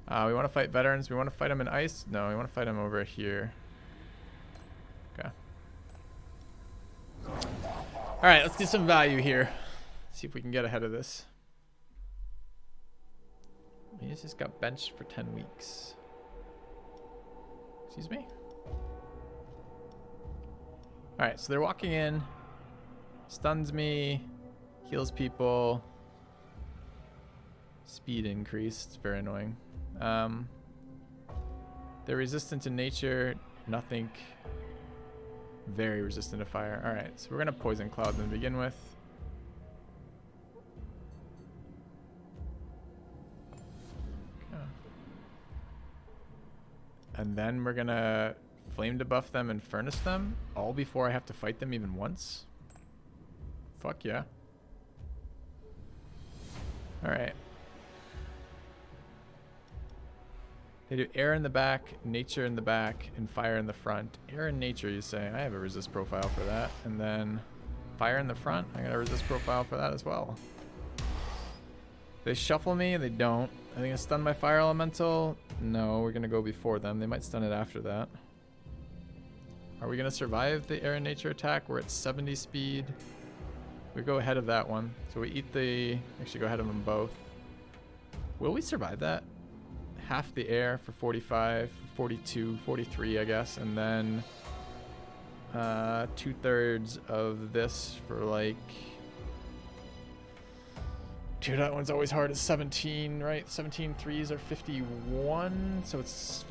We want to fight veterans. We want to fight them in ice. No, we want to fight them over here. Okay. All right, let's get some value here. See if we can get ahead of this. He just got benched for 10 weeks. Excuse me? Alright, so they're walking in. Stuns me. Heals people. Speed increased. Very annoying. They're resistant to nature. Nothing. Very resistant to fire. Alright, so we're going to poison cloud to begin with. And then we're gonna flame debuff them and furnace them all before I have to fight them even once. Fuck yeah. Alright. They do air in the back, nature in the back, and fire in the front. Air and nature, you say. I have a resist profile for that. And then fire in the front. I got a resist profile for that as well. They shuffle me, they don't. Are they gonna stun my fire elemental? No, we're gonna go before them. They might stun it after that. Are we gonna survive the air and nature attack? We're at 70 speed. We go ahead of that one. So we eat the, actually go ahead of them both. Will we survive that? Half the air for 45, 42, 43, I guess. And then 2/3 of this for like, dude, that one's always hard. It's 17, right? 17 threes are 51. So it's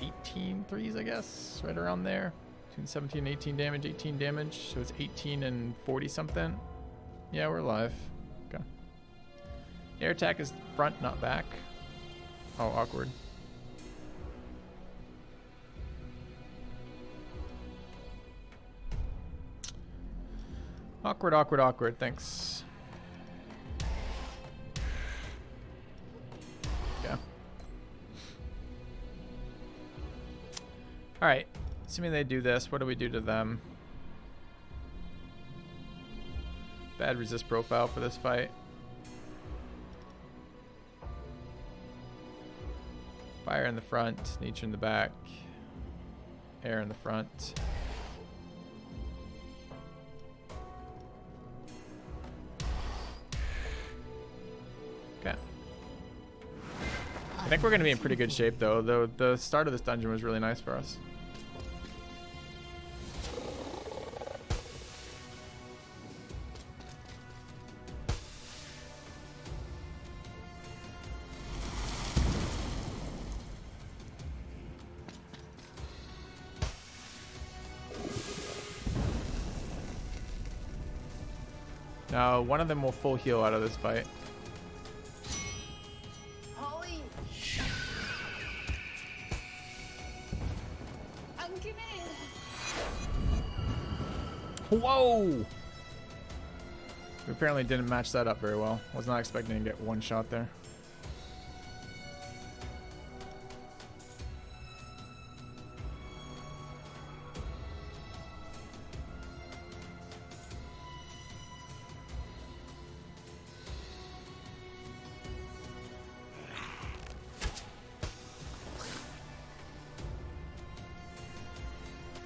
18 threes, I guess. Right around there. Between 17 and 18 damage, 18 damage. So it's 18 and 40 something. Yeah, we're alive. Okay. Air attack is front, not back. Oh, awkward. Awkward, awkward, awkward. Thanks. Yeah. Alright. Assuming they do this, what do we do to them? Bad resist profile for this fight. Fire in the front, nature in the back, air in the front. Okay. I think we're going to be in pretty good shape though. The start of this dungeon was really nice for us. Now, one of them will full heal out of this fight. Holy. Whoa! We apparently didn't match that up very well. Was not expecting to get one shot there.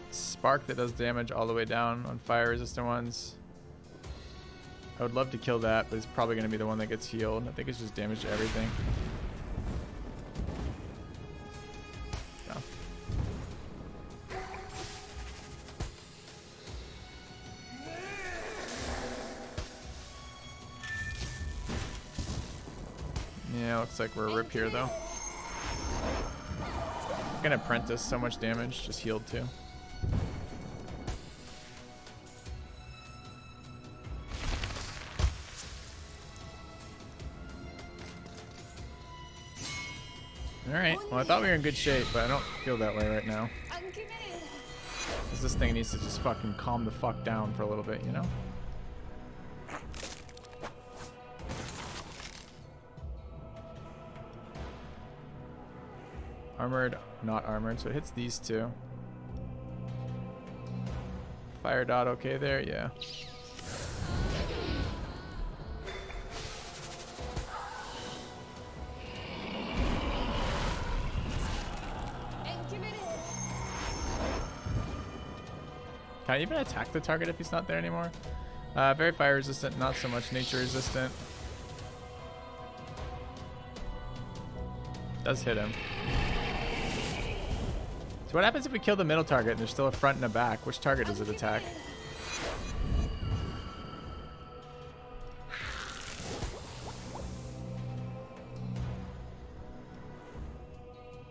Spark that does damage all the way down on fire resistant ones. I would love to kill that, but it's probably going to be the one that gets healed. I think it's just damage to everything. Yeah, looks like we're a rip here though. I'm gonna apprentice so much damage, just healed too. Alright, well I thought we were in good shape, but I don't feel that way right now. Because this thing needs to just fucking calm the fuck down for a little bit, you know? Armored, not armored, so it hits these two. Fire dot okay there, yeah. Can I even attack the target if he's not there anymore? Very fire resistant, not so much nature resistant. Does hit him. So what happens if we kill the middle target and there's still a front and a back? Which target does it attack?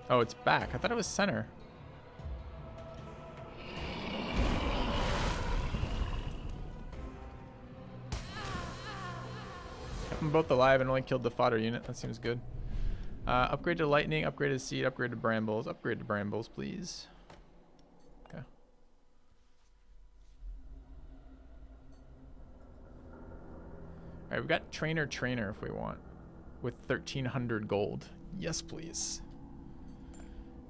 Oh, it's back. I thought it was center. Kept them both alive and only killed the fodder unit. That seems good. Upgrade to lightning, upgrade to seed, upgrade to brambles. Upgrade to brambles, please. Okay. Alright, we've got trainer if we want. With 1,300 gold. Yes, please.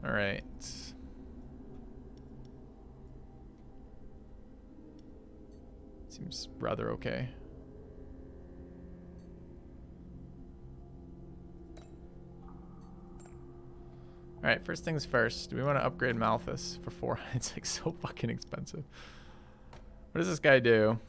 Alright. Seems rather okay. Alright, first things first. Do we want to upgrade Malthus for 4? It's like so fucking expensive. What does this guy do?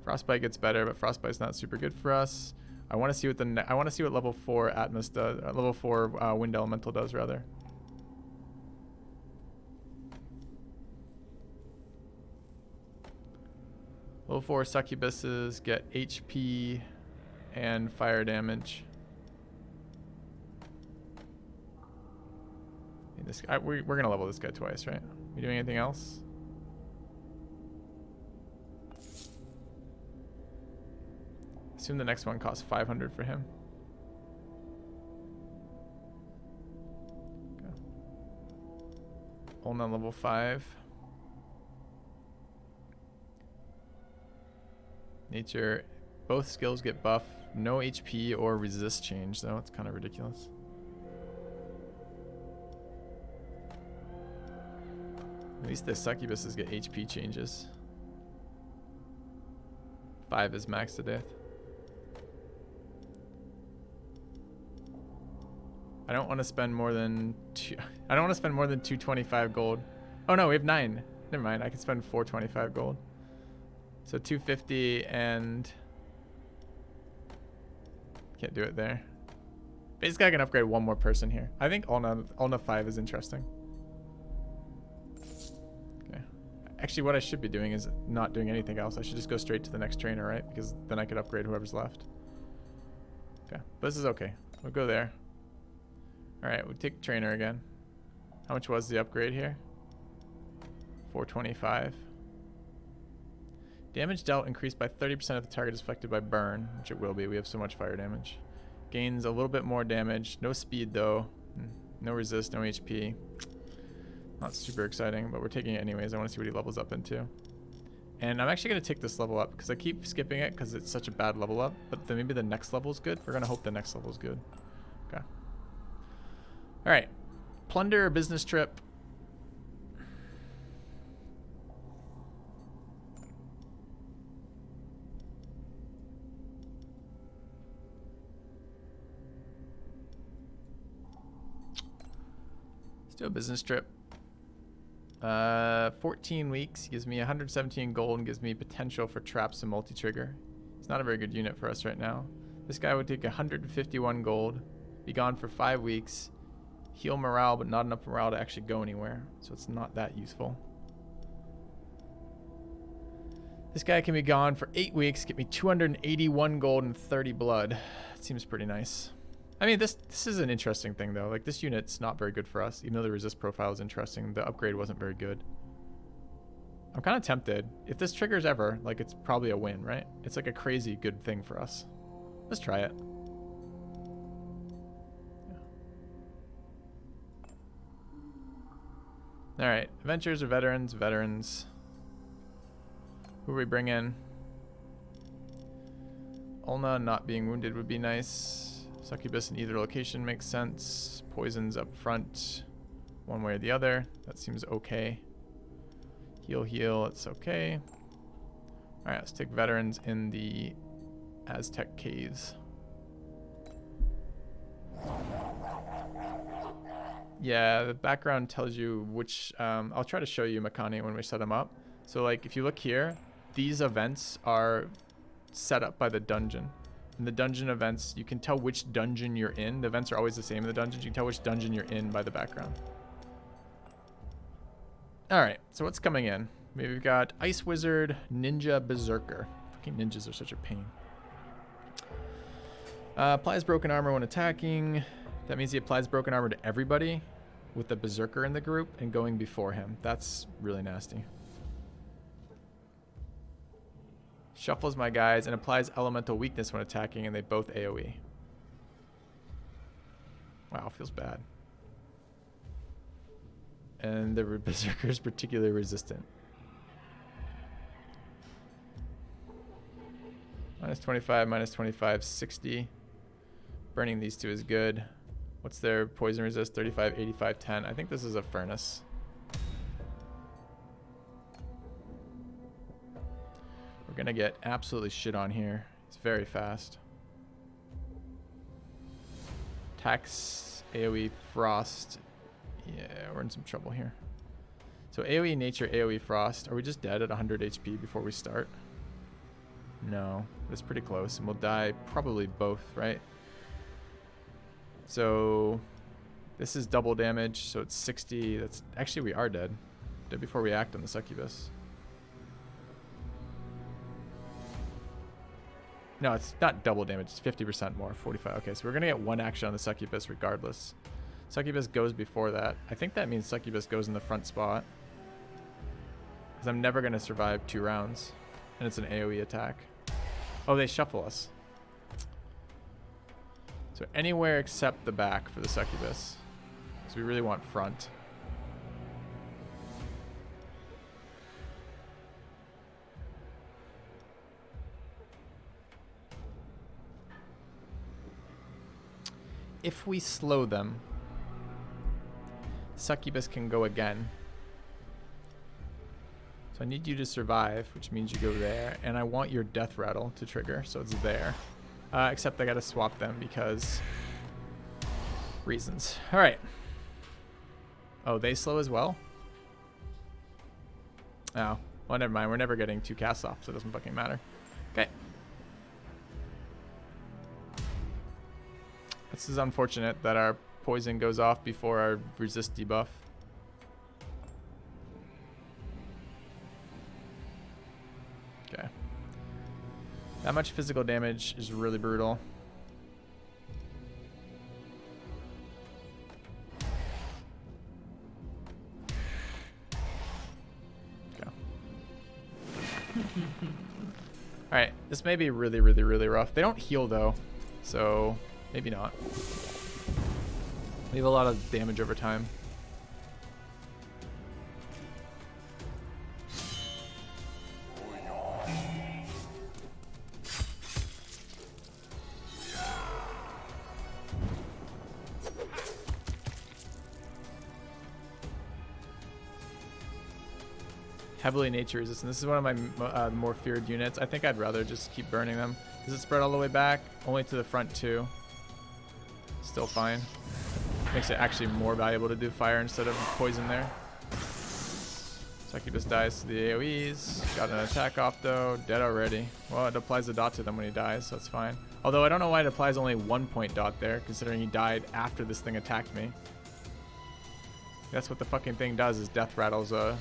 Frostbite gets better, but Frostbite's not super good for us. I want to see what I want to see what level 4 Atmos does. Level 4 Wind Elemental does rather. Level 4 Succubuses get HP and fire damage. This guy, we're gonna level this guy twice, right? We doing anything else? Assume the next one costs 500 for him. Okay. Ulna level 5. Nature, both skills get buff. No HP or resist change though. It's kind of ridiculous. At least the succubuses get HP changes. 5 is max to death. I don't want to spend more than 225 gold. Oh no, we have 9. Never mind. I can spend 425 gold. So 250 and can't do it there. Basically, I can upgrade one more person here. I think Ulna 5 is interesting. Actually, what I should be doing is not doing anything else. I should just go straight to the next trainer, right? Because then I could upgrade whoever's left. Okay, but this is okay. We'll go there. All right, we'll take trainer again. How much was the upgrade here? 425. Damage dealt increased by 30% if the target is affected by burn, which it will be. We have so much fire damage. Gains a little bit more damage. No speed though. No resist, no HP. Not super exciting, but we're taking it anyways. I want to see what he levels up into. And I'm actually going to take this level up because I keep skipping it because it's such a bad level up. But then maybe the next level is good. We're going to hope the next level is good. Okay. All right. Plunder or business trip. Let's do a business trip. 14 weeks gives me 117 gold and gives me potential for traps and multi-trigger. It's not a very good unit for us right now. This guy would take 151 gold, be gone for 5 weeks, heal morale, but not enough morale to actually go anywhere. So it's not that useful. This guy can be gone for 8 weeks, get me 281 gold and 30 blood. It seems pretty nice. I mean, this is an interesting thing, though. Like, this unit's not very good for us. Even though the resist profile is interesting, the upgrade wasn't very good. I'm kind of tempted. If this triggers ever, like, it's probably a win, right? It's like a crazy good thing for us. Let's try it. Yeah. All right. Adventurers or veterans? Veterans. Who do we bring in? Ulna not being wounded would be nice. Succubus in either location makes sense. Poisons up front, one way or the other. That seems okay. Heal, it's okay. All right, let's take veterans in the Aztec caves. Yeah, the background tells you which, I'll try to show you Makani when we set them up. So like if you look here, these events are set up by the dungeon. In the dungeon events, you can tell which dungeon you're in. The events are always the same in the dungeons. You can tell which dungeon you're in by the background. All right, so what's coming in? We've got Ice Wizard, Ninja, Berserker. Fucking ninjas are such a pain. Applies broken armor when attacking. That means he applies broken armor to everybody with the Berserker in the group and going before him. That's really nasty. Shuffles my guys and applies elemental weakness when attacking, and they both AoE. Wow, feels bad. And the Berserker is particularly resistant. Minus 25, minus 25, 60. Burning these two is good. What's their poison resist? 35, 85, 10. I think this is a furnace. We're gonna get absolutely shit on here. It's very fast. Tax, AoE, frost. Yeah, we're in some trouble here. So AoE nature, AoE frost. Are we just dead at 100 HP before we start? No, it's pretty close, and we'll die probably both, right? So this is double damage, so it's 60. That's actually, we are dead. Dead before we act on the succubus. No, it's not double damage, it's 50% more, 45. Okay, so we're gonna get one action on the succubus regardless. Succubus goes before that. I think that means succubus goes in the front spot, because I'm never gonna survive 2 rounds, and it's an AoE attack. Oh, they shuffle us. So anywhere except the back for the succubus, because we really want front. If we slow them, succubus can go again. So I need you to survive, which means you go there, and I want your death rattle to trigger, so it's there. Except I gotta swap them because reasons. All right. Oh, they slow as well? Oh, well, never mind. We're never getting 2 casts off, so it doesn't fucking matter. Okay. This is unfortunate that our poison goes off before our resist debuff. Okay. That much physical damage is really brutal. Okay. Alright, this may be really, really, really rough. They don't heal though, so maybe not. We have a lot of damage over time. Heavily nature resistant. This is one of my more feared units. I think I'd rather just keep burning them. Does it spread all the way back? Only to the front too. Still fine. Makes it actually more valuable to do fire instead of poison there. Succubus dies to the AoEs. Got an attack off though. Dead already. Well, it applies a dot to them when he dies, so that's fine. Although I don't know why it applies only 1 point dot there, considering he died after this thing attacked me. That's what the fucking thing does, is death rattles a...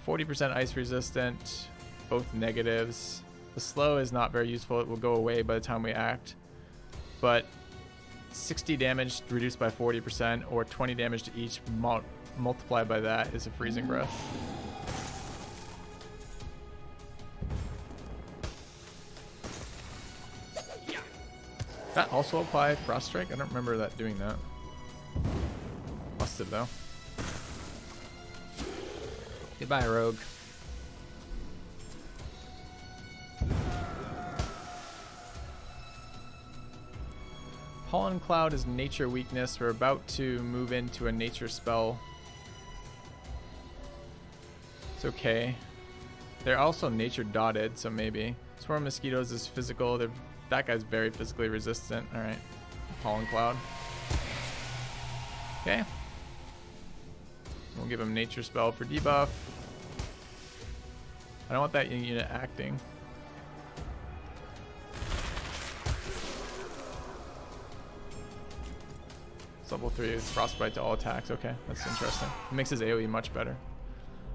40% ice resistant, both negatives. The slow is not very useful. It will go away by the time we act. But 60 damage reduced by 40% or 20 damage to each multiplied by that is a freezing breath. That also apply Frost Strike? I don't remember that doing that. Must have though. Goodbye, Rogue. Pollen Cloud is nature weakness. We're about to move into a nature spell. It's okay. They're also nature dotted, so maybe. Swarm mosquitoes is physical. That guy's very physically resistant. All right. Pollen cloud. Okay. We'll give him nature spell for debuff. I don't want that unit acting. It's level 3. It's frostbite to all attacks. Okay, that's interesting. It makes his AoE much better.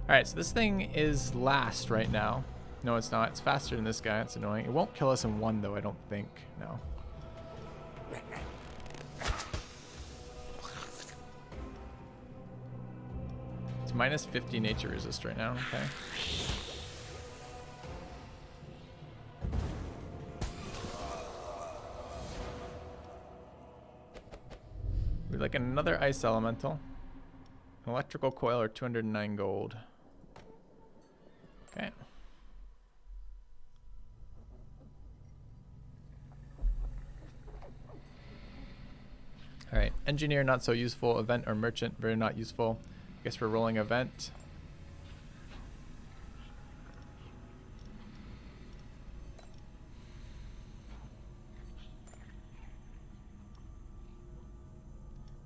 Alright, so this thing is last right now. No, it's not. It's faster than this guy. It's annoying. It won't kill us in one, though, I don't think. No. It's minus 50 nature resist right now. Okay. We'd like another ice elemental. An electrical coil or 209 gold. Okay. All right, engineer not so useful. Event or merchant very not useful. I guess we're rolling event.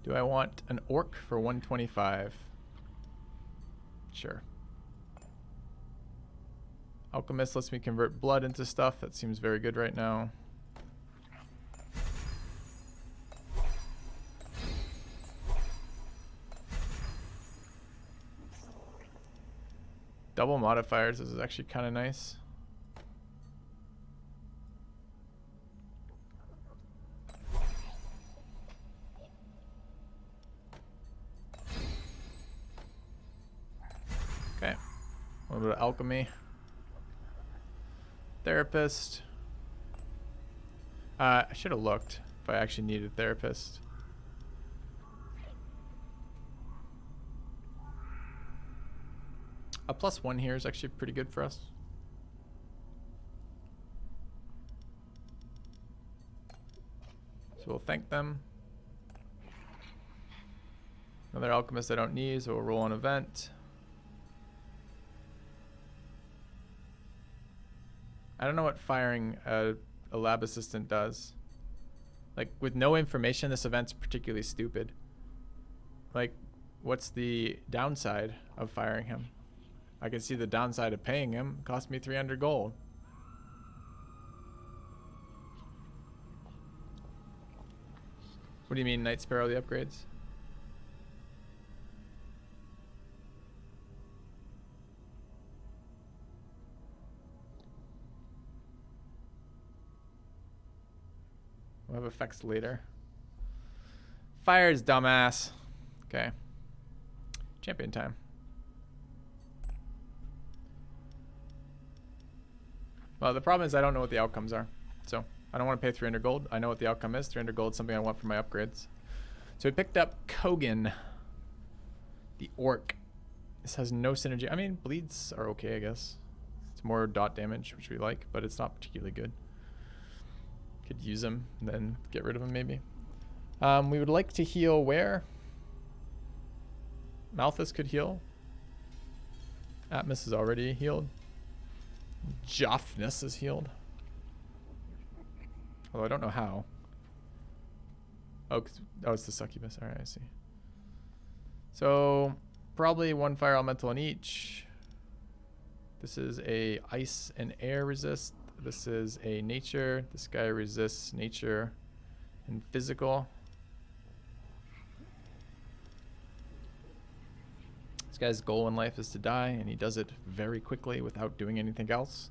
Do I want an orc for 125? Sure. Alchemist lets me convert blood into stuff. That seems very good right now. Double modifiers. This is actually kind of nice. Okay. A little bit of alchemy. Therapist. I should have looked if I actually needed therapist. A +1 here is actually pretty good for us. So we'll thank them. Another alchemist I don't need, so we'll roll an event. I don't know what firing a lab assistant does. Like, with no information, this event's particularly stupid. Like, what's the downside of firing him? I can see the downside of paying him. It cost me 300 gold. What do you mean, Night Sparrow, the upgrades? We'll have effects later. Fires, dumbass. Okay. Champion time. Well, the problem is I don't know what the outcomes are. So I don't want to pay 300 gold. I know what the outcome is. 300 gold is something I want for my upgrades. So we picked up Kogan, the orc. This has no synergy. I mean, bleeds are okay, I guess. It's more dot damage, which we like, but it's not particularly good. Could use him and then get rid of him maybe. We would like to heal where? Malthus could heal. Atmos is already healed. Joffness is healed. Although I don't know how. Oh, it's the succubus. Alright, I see. So, probably one fire elemental in each. This is a ice and air resist. This is a nature. This guy resists nature and physical. This guy's goal in life is to die, and he does it very quickly without doing anything else.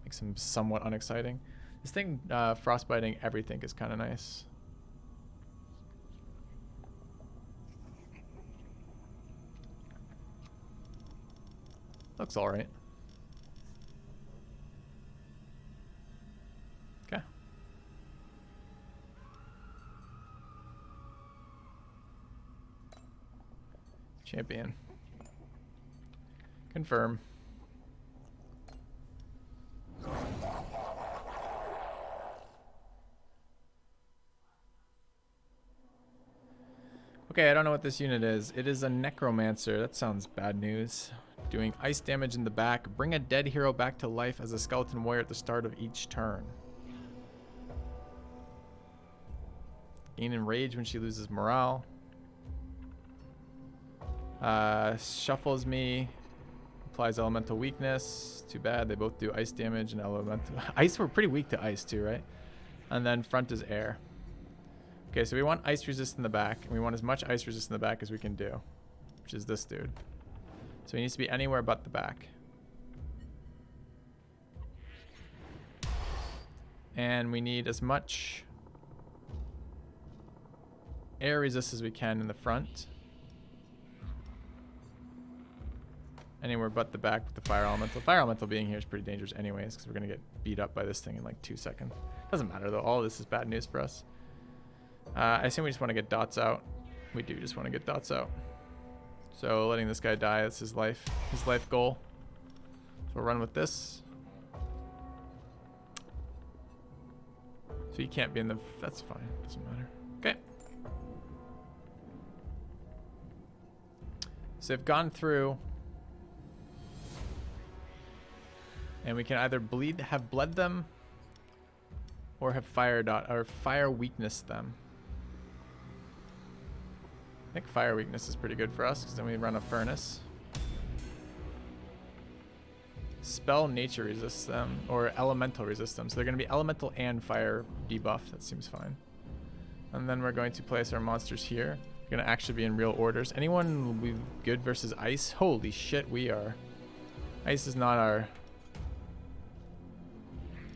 Makes him somewhat unexciting. This thing, frostbiting everything is kind of nice. Looks alright. Okay. Champion. Confirm. Okay, I don't know what this unit is. It is a necromancer. That sounds bad news. Doing ice damage in the back. Bring a dead hero back to life as a skeleton warrior at the start of each turn. Gain enrage when she loses morale. Shuffles me. Applies elemental weakness. Too bad. They both do ice damage and elemental. Ice, we're pretty weak to ice too, right? And then front is air. Okay, so we want ice resist in the back. And we want as much ice resist in the back as we can do. Which is this dude. So he needs to be anywhere but the back. And we need as much air resist as we can in the front. Anywhere but the back with the fire elemental. Fire elemental being here is pretty dangerous anyways, because we're going to get beat up by this thing in like 2 seconds. Doesn't matter though. All of this is bad news for us. I assume we just want to get dots out. We do just want to get dots out. So letting this guy die, that's his life goal. So we'll run with this. So he can't be in the, that's fine, doesn't matter. Okay. So they've gone through. And we can either have bled them or have fire weakness them. I think fire weakness is pretty good for us because then we run a furnace. Spell nature resists them or elemental resist them. So they're going to be elemental and fire debuff. That seems fine. And then we're going to place our monsters here. We're going to actually be in real orders. Anyone will be good versus ice? Holy shit, we are. Ice is not our...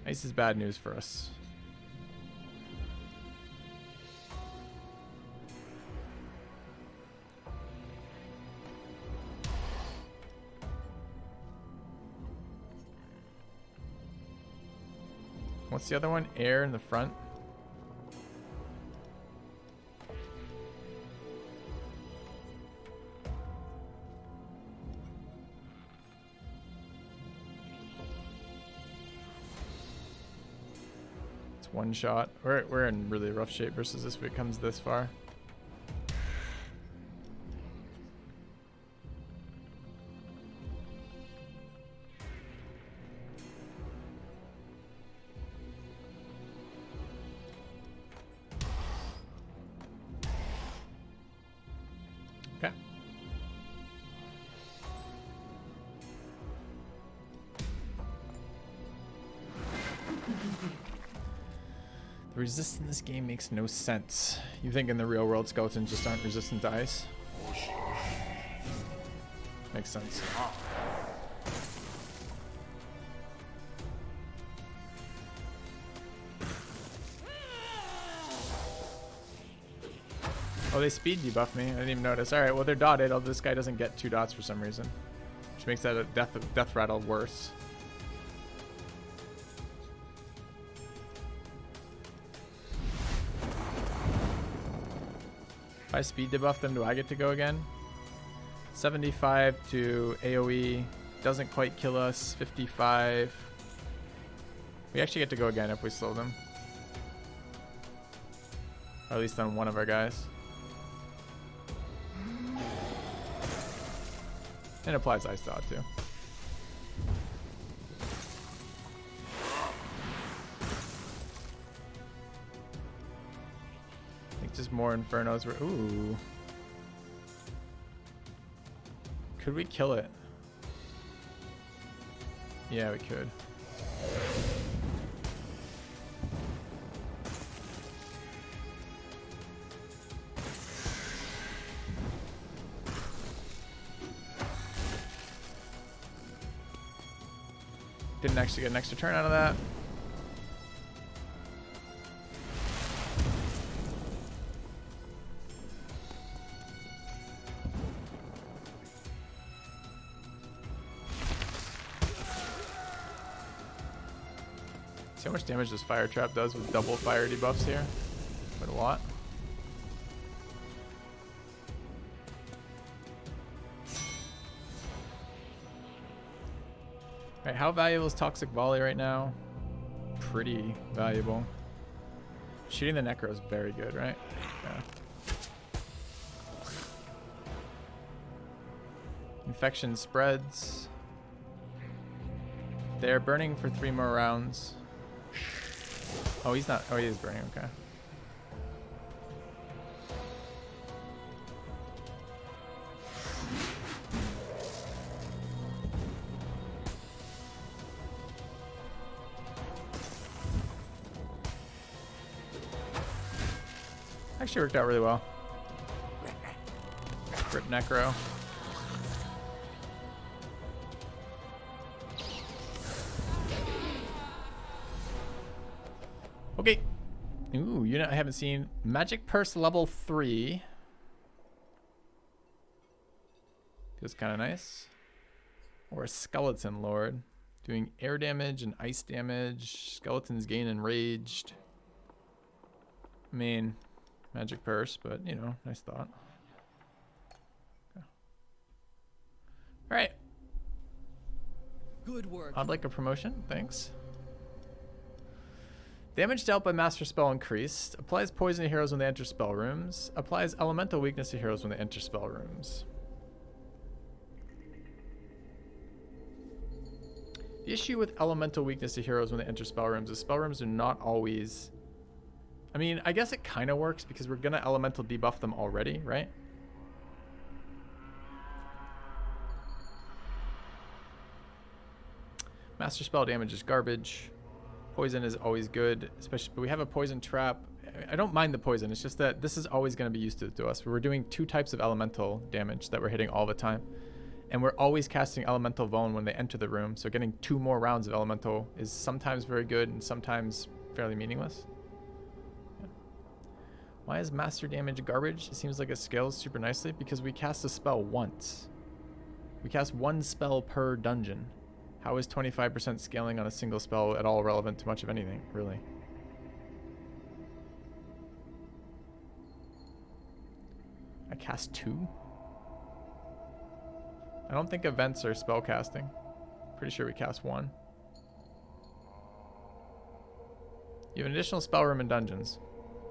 Ice is bad news for us. What's the other one? Air in the front. It's one shot. We're in really rough shape versus this if it comes this far. Okay. The resist in this game makes no sense. You think in the real world skeletons just aren't resistant to ice? Makes sense. Oh, they speed debuff me. I didn't even notice. Alright, well they're dotted. Oh, this guy doesn't get 2 dots for some reason. Which makes that a death rattle worse. If I speed debuff them, do I get to go again? 75 to AoE. Doesn't quite kill us. 55. We actually get to go again if we slow them. Or at least on one of our guys. And applies ice dot too. I think just more infernos were. Ooh. Could we kill it? Yeah, we could. Didn't actually get an extra turn out of that. See how much damage this fire trap does with double fire debuffs here? Quite a lot. Alright, how valuable is Toxic Volley right now? Pretty valuable. Shooting the Necro is very good, right? Yeah. Infection spreads. They're burning for 3 more rounds. Oh, he's not. Oh, he is burning. Okay. Actually worked out really well. Rip Necro. Okay. Ooh, unit I haven't seen. Magic Purse level 3. Feels kind of nice. Or a Skeleton Lord. Doing air damage and ice damage. Skeletons gain enraged. I mean, Magic Purse, but you know, nice thought. Okay. Alright. Good work. I'd like a promotion, thanks. Damage dealt by Master Spell increased. Applies poison to heroes when they enter spell rooms. Applies elemental weakness to heroes when they enter spell rooms. The issue with elemental weakness to heroes when they enter spell rooms is spell rooms are not always... I mean, I guess it kind of works because we're going to elemental debuff them already, right? Master Spell damage is garbage. Poison is always good, especially, but we have a poison trap. I don't mind the poison. It's just that this is always going to be used to us. We're doing 2 types of elemental damage that we're hitting all the time. And we're always casting elemental vuln when they enter the room. So getting 2 more rounds of elemental is sometimes very good and sometimes fairly meaningless. Yeah. Why is master damage garbage? It seems like it scales super nicely because we cast a spell once. We cast 1 spell per dungeon. How is 25% scaling on a single spell at all relevant to much of anything, really? I cast 2? I don't think events are spell casting. Pretty sure we cast 1. You have an additional spell room in dungeons.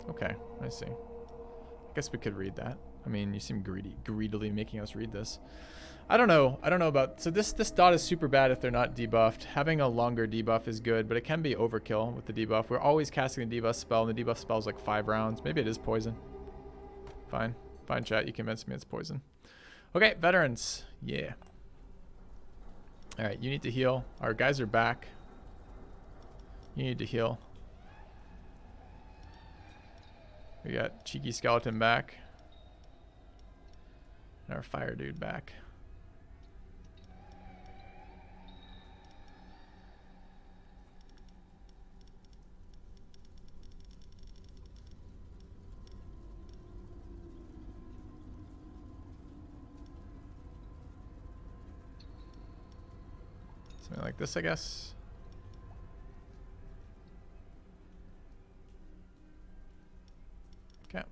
Okay, I see. I guess we could read that. I mean, you seem greedily making us read this. I don't know about... So this dot is super bad if they're not debuffed. Having a longer debuff is good, but it can be overkill with the debuff. We're always casting the debuff spell, and the debuff spell is like 5 rounds. Maybe it is poison. Fine. Fine, chat. You convinced me it's poison. Okay, veterans. Yeah. Alright, you need to heal. Our guys are back. You need to heal. We got Cheeky Skeleton back. And our fire dude back. Something like this, I guess. Okay.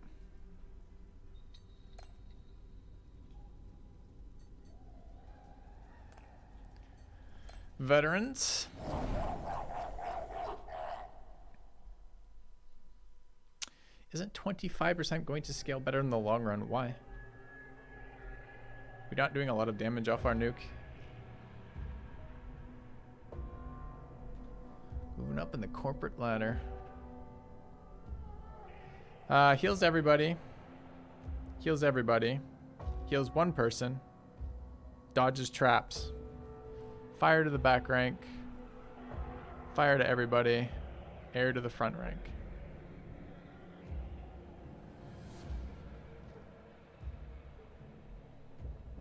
Veterans. Isn't 25% going to scale better in the long run? Why? We're not doing a lot of damage off our nuke. Moving up in the corporate ladder. Heals everybody. Heals everybody. Heals 1 person. Dodges traps. Fire to the back rank. Fire to everybody. Air to the front rank.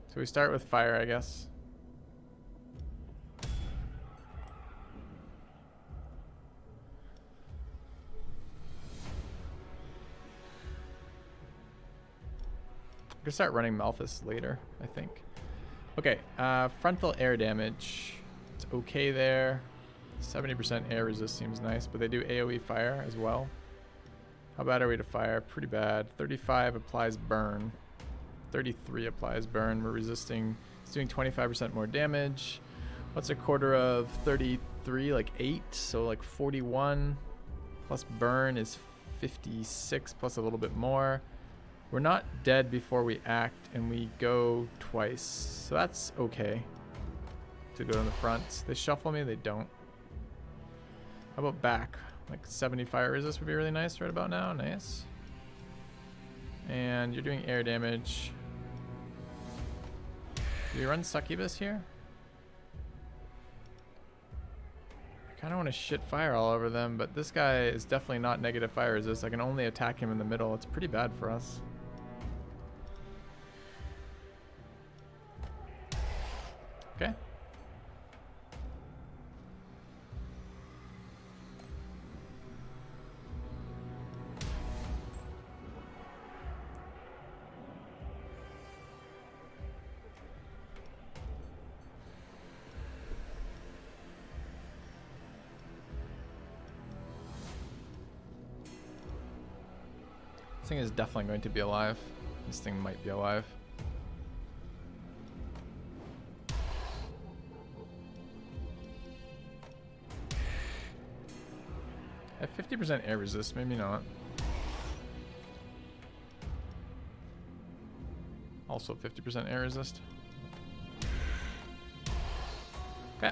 So we start with fire, I guess. I'm gonna start running Malthus later, I think. Okay, frontal air damage. It's okay there. 70% air resist seems nice, but they do AoE fire as well. How bad are we to fire? Pretty bad. 35 applies burn. 33 applies burn. We're resisting. It's doing 25% more damage. What's a quarter of 33? Like 8, so like 41. Plus burn is 56 plus a little bit more. We're not dead before we act, and we go twice. So that's okay. To go in the front. They shuffle me, they don't. How about back? Like 70 fire resist would be really nice right about now. Nice. And you're doing air damage. Do you run Succubus here? I kind of want to shit fire all over them, but this guy is definitely not negative fire resist. I can only attack him in the middle. It's pretty bad for us. Okay. This thing is definitely going to be alive. This thing might be alive. I have 50% air resist, maybe not. Also 50% air resist. Okay.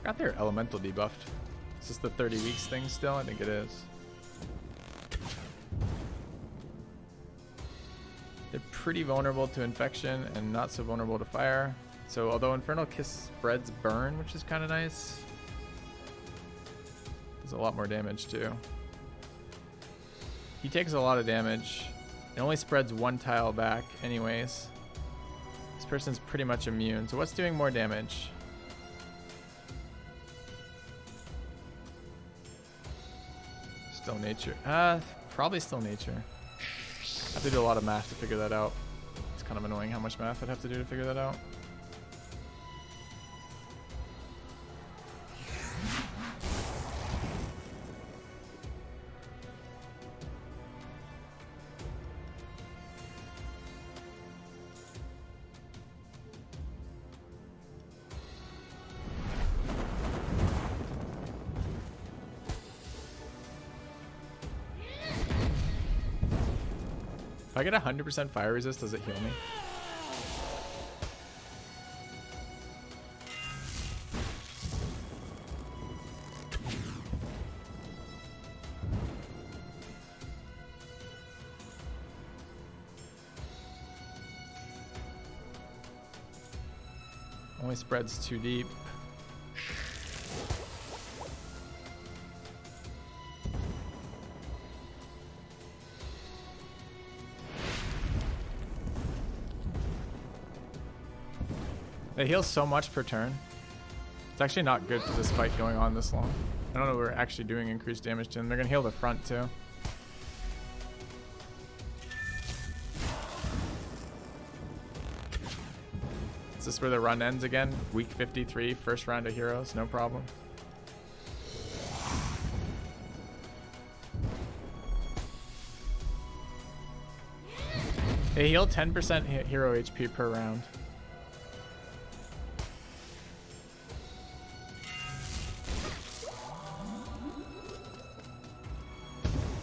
Got their elemental debuffed. Is this the 30 weeks thing still? I think it is. They're pretty vulnerable to infection and not so vulnerable to fire. So although Infernal Kiss spreads burn, which is kind of nice, does a lot more damage too. He takes a lot of damage. It only spreads one tile back anyways. This person's pretty much immune. So what's doing more damage? Still nature. Probably still nature. I have to do a lot of math to figure that out. It's kind of annoying how much math I'd have to do to figure that out. If I get 100% fire resist, does it heal me? Only spreads too deep. They heal so much per turn. It's actually not good for this fight going on this long. I don't know if we're actually doing increased damage to them. They're gonna heal the front too. Is this where the run ends again? Week 53, first round of heroes, no problem. They heal 10% hero HP per round.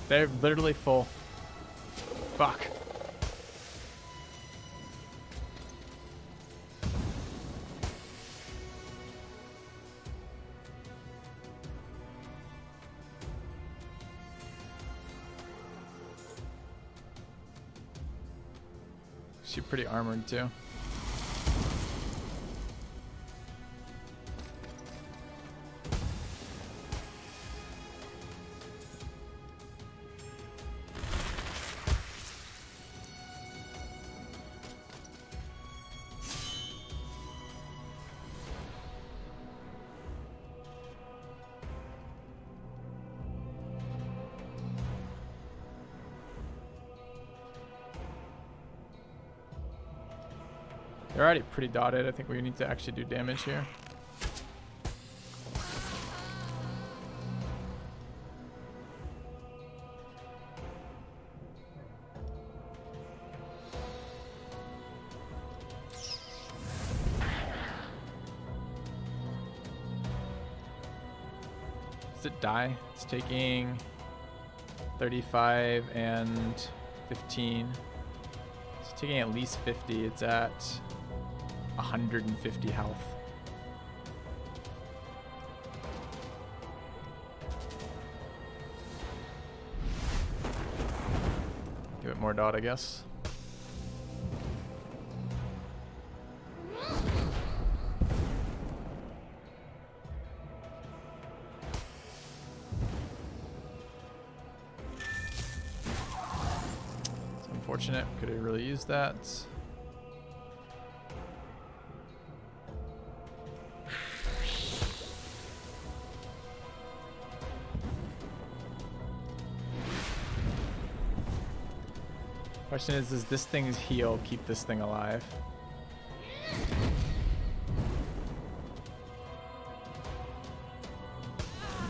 They're literally full. Fuck. She's pretty armored too. They're already pretty dotted. I think we need to actually do damage here. Does it die? It's taking 35 and 15. It's taking at least 50. It's at 150 health. Give it more dot, I guess. It's unfortunate. Could have really used that. Question is, does this thing's heal keep this thing alive?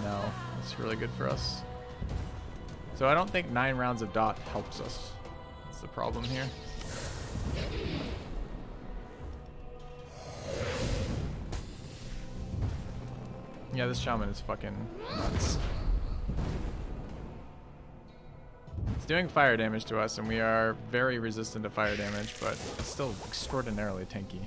No, it's really good for us. So I don't think 9 rounds of dot helps us. That's the problem here. Yeah, this shaman is fucking nuts. It's doing fire damage to us, and we are very resistant to fire damage, but it's still extraordinarily tanky.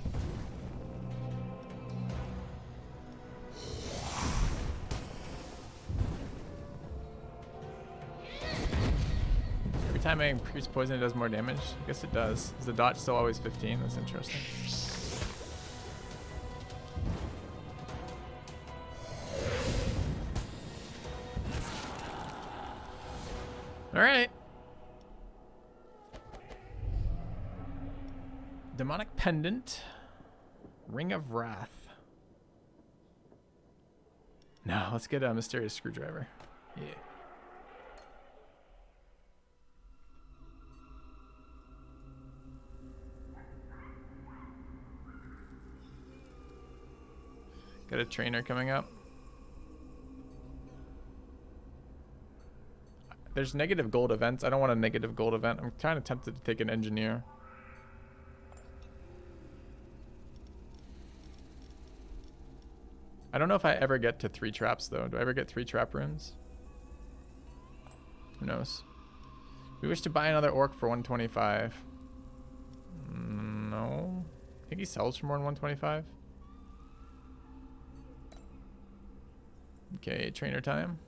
Every time I increase poison, it does more damage? I guess it does. Is the dot still always 15? That's interesting. Alright. Demonic Pendant. Ring of Wrath. No, let's get a Mysterious Screwdriver. Yeah. Got a trainer coming up. There's negative gold events. I don't want a negative gold event. I'm kind of tempted to take an engineer. I don't know if I ever get to 3 traps though. Do I ever get 3 trap runes? Who knows? We wish to buy another orc for 125. No. I think he sells for more than 125. Okay, trainer time.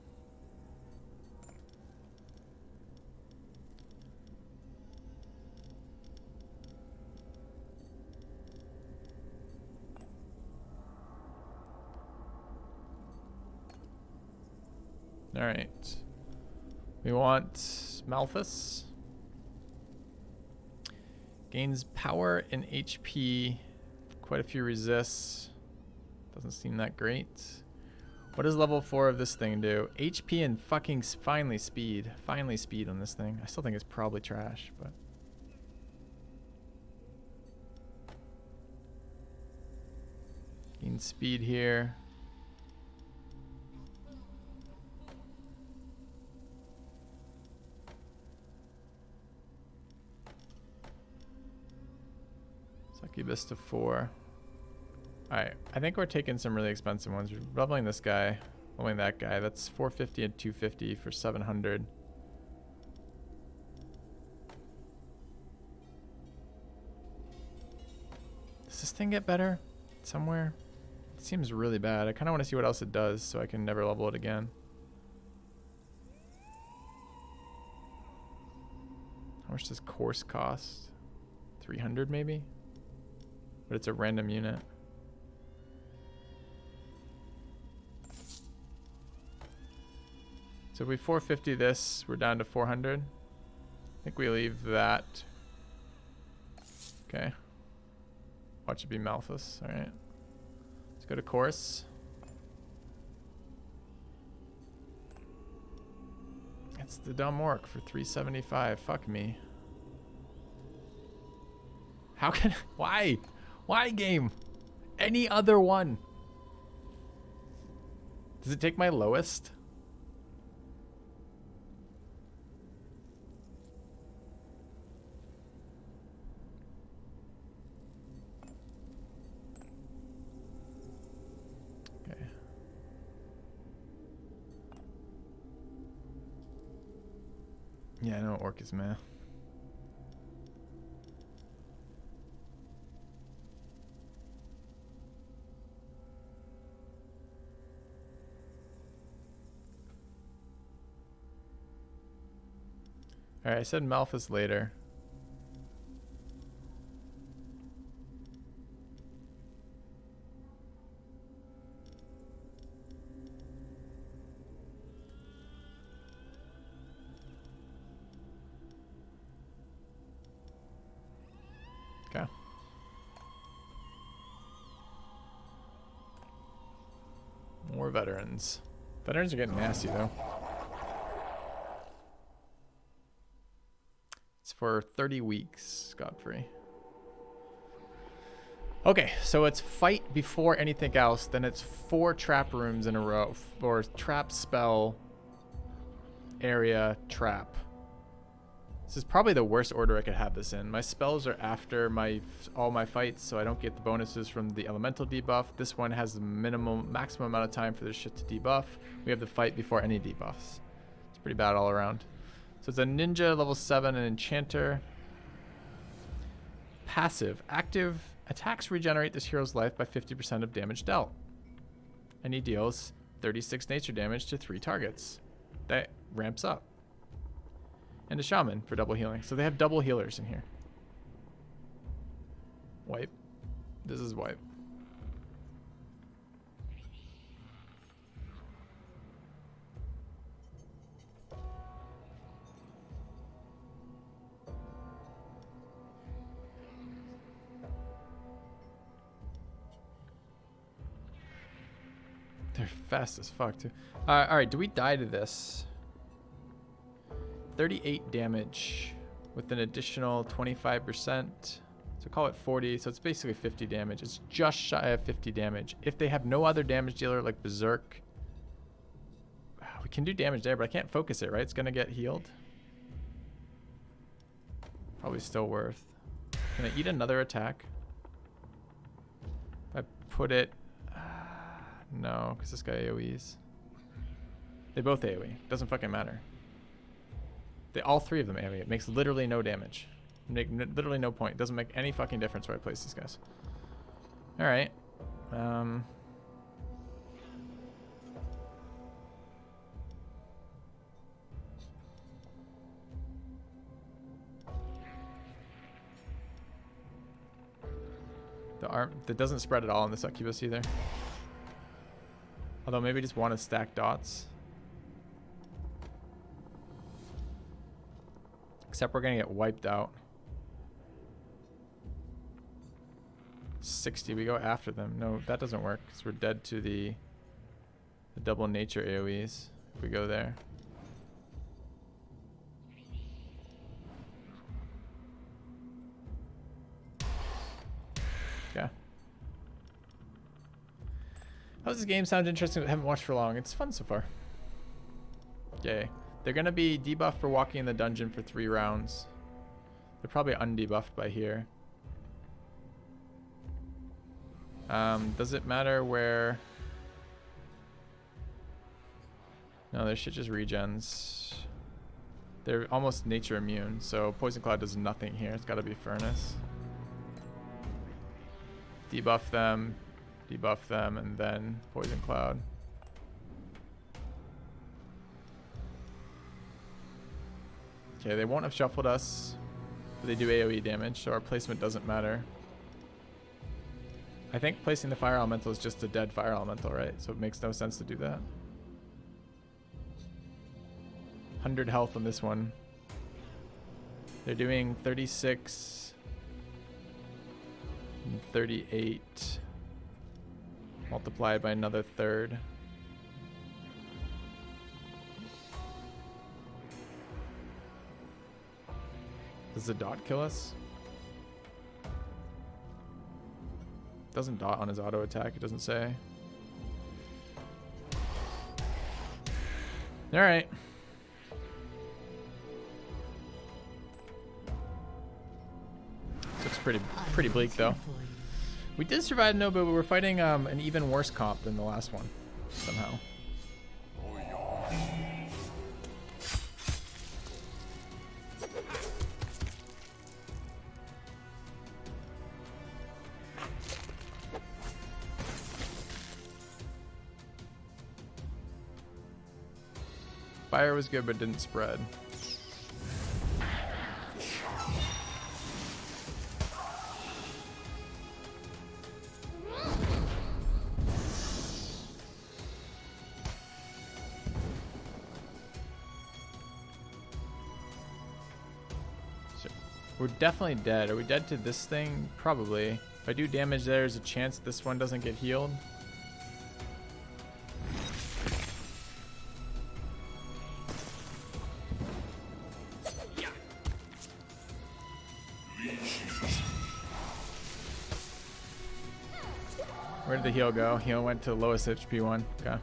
All right. We want Malthus. Gains power and HP. Quite a few resists. Doesn't seem that great. What does level 4 of this thing do? HP and fucking finally speed. Finally speed on this thing. I still think it's probably trash, but. Gain speed here. Succubus to 4. Alright, I think we're taking some really expensive ones. We're leveling this guy, leveling that guy. That's 450 and 250 for 700. Does this thing get better somewhere? It seems really bad. I kind of want to see what else it does so I can never level it again. How much does course cost? 300 maybe? But it's a random unit. So if we 450 this, we're down to 400. I think we leave that. Okay. Watch it be Malthus. All right. Let's go to course. It's the dumb orc for 375. Fuck me. How can... Why? Why, game? Any other one? Does it take my lowest? Okay. Yeah, I know orc is meh. Alright, I said Malphus later. Okay. More veterans. Veterans are getting nasty though. It's for 30 weeks, Godfrey. Okay, so it's fight before anything else, then it's 4 trap rooms in a row, or trap spell area trap. This is probably the worst order I could have this in. My spells are after all my fights, so I don't get the bonuses from the elemental debuff. This one has the maximum amount of time for this shit to debuff. We have the fight before any debuffs. It's pretty bad all around. So it's a ninja, level 7, an enchanter. Passive. Active attacks regenerate this hero's life by 50% of damage dealt. And he deals 36 nature damage to 3 targets. That ramps up. And a shaman for double healing. So they have double healers in here. Wipe. This is wipe. They're fast as fuck too. Alright, do we die to this? 38 damage with an additional 25%. So call it 40. So it's basically 50 damage. It's just shy of 50 damage. If they have no other damage dealer like Berserk, we can do damage there, but I can't focus it, right? It's going to get healed. Probably still worth. Can I eat another attack? I put it... no, because this guy AoEs. They both AoE. Doesn't fucking matter. All 3 of them AoE. It makes literally no damage. Literally no point. Doesn't make any fucking difference where I place these guys. Alright. The arm that doesn't spread at all in the succubus either. Although maybe just want to stack dots. Except we're gonna get wiped out. 60, we go after them. No, that doesn't work because we're dead to the double nature AoEs if we go there. Okay. How's this game sound interesting? I haven't watched for long. It's fun so far. Yay. They're going to be debuffed for walking in the dungeon for 3 rounds. They're probably undebuffed by here. Does it matter where... No, their shit just regens. They're almost nature immune, so Poison Cloud does nothing here. It's got to be Furnace. Debuff them, and then Poison Cloud. Okay, they won't have shuffled us, but they do AoE damage, so our placement doesn't matter. I think placing the Fire Elemental is just a dead Fire Elemental, right? So it makes no sense to do that. 100 health on this one. They're doing 36 and 38 multiplied by another third. Does the dot kill us? Doesn't dot on his auto attack, it doesn't say. Alright. Looks pretty bleak though. We did survive no, but we were fighting an even worse comp than the last one somehow. Fire was good, but didn't spread. We're definitely dead. Are we dead to this thing? Probably. If I do damage, there's a chance this one doesn't get healed. Where did the heal go? Heal went to lowest HP one. Okay.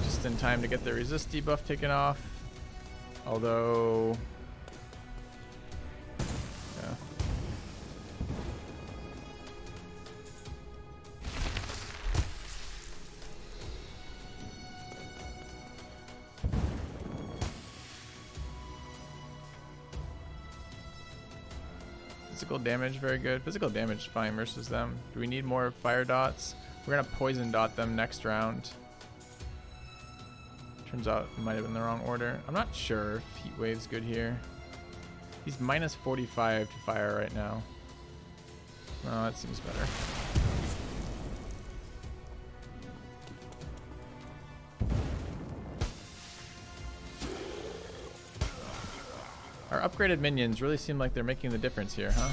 Just in time to get the resist debuff taken off. Although... yeah. Physical damage, very good. Physical damage, fine versus them. Do we need more fire dots? We're gonna poison dot them next round. Turns out it might have been the wrong order. I'm not sure if Heat Wave's good here. He's minus 45 to fire right now. Oh, that seems better. Our upgraded minions really seem like they're making the difference here, huh?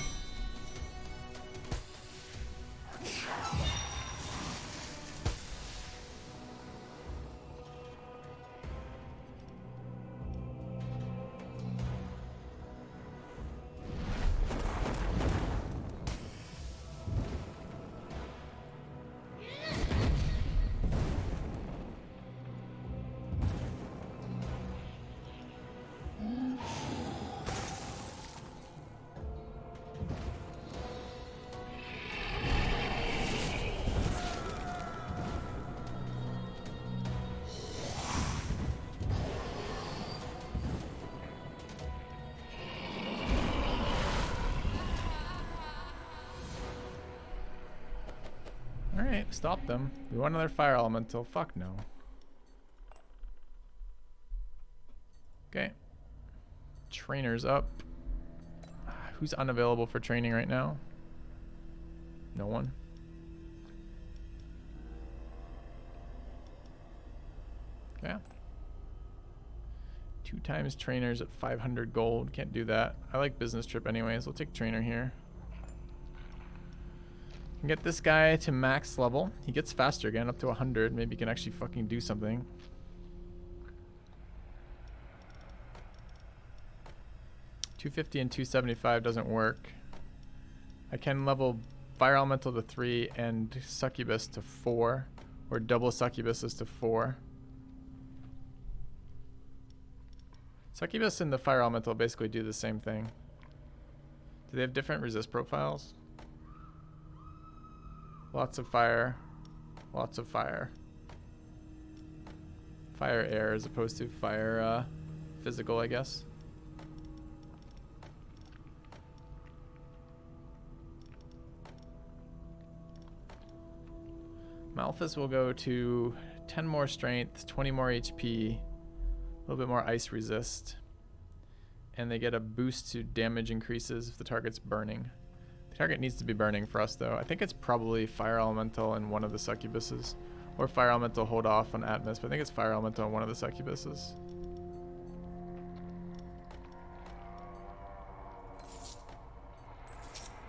Alright, stop them. We want another fire elemental. Fuck no. Okay. Trainer's up. Who's unavailable for training right now? No one. Okay. 2 times trainers at 500 gold. Can't do that. I like business trip anyways. We'll take trainer here. Get this guy to max level. He gets faster again, up to 100. Maybe he can actually fucking do something. $250 and $275 doesn't work. I can level Fire Elemental to 3 and Succubus to 4. Or double Succubuses to 4. Succubus and the Fire Elemental basically do the same thing. Do they have different resist profiles? Lots of fire. Lots of fire. Fire air as opposed to fire physical, I guess. Malphus will go to 10 more strength, 20 more HP, a little bit more ice resist. And they get a boost to damage increases if the target's burning. Target needs to be burning for us though. I think it's probably Fire Elemental and one of the Succubuses. Or Fire Elemental hold off on Atmos, but I think it's Fire Elemental and one of the Succubuses.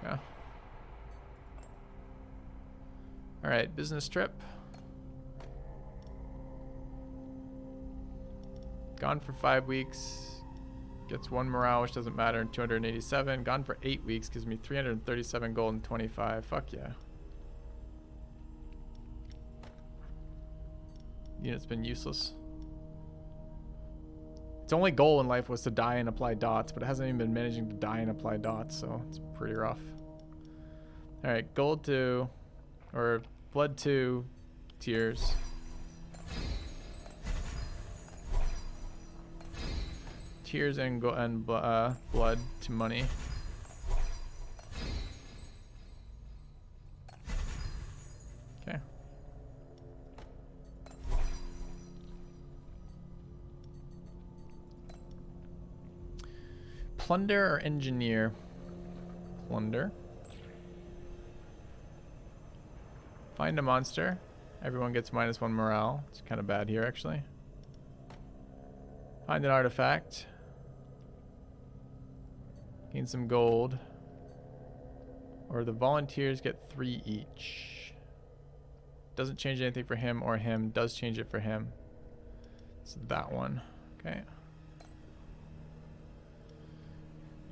Yeah. Alright, business trip. Gone for 5 weeks. Gets 1 morale, which doesn't matter, and 287. Gone for 8 weeks, gives me 337 gold and 25. Fuck yeah. Unit's been useless. Its only goal in life was to die and apply dots, but it hasn't even been managing to die and apply dots, so it's pretty rough. Alright, gold 2, or blood 2, tears. Tears and blood to money. plunder or engineer? Plunder. Find a monster. Everyone gets -1 morale. It's kind of bad here, actually. Find an artifact. Gain some gold. Or the volunteers get 3 each. Doesn't change anything for him or him. Does change it for him. It's that one. Okay.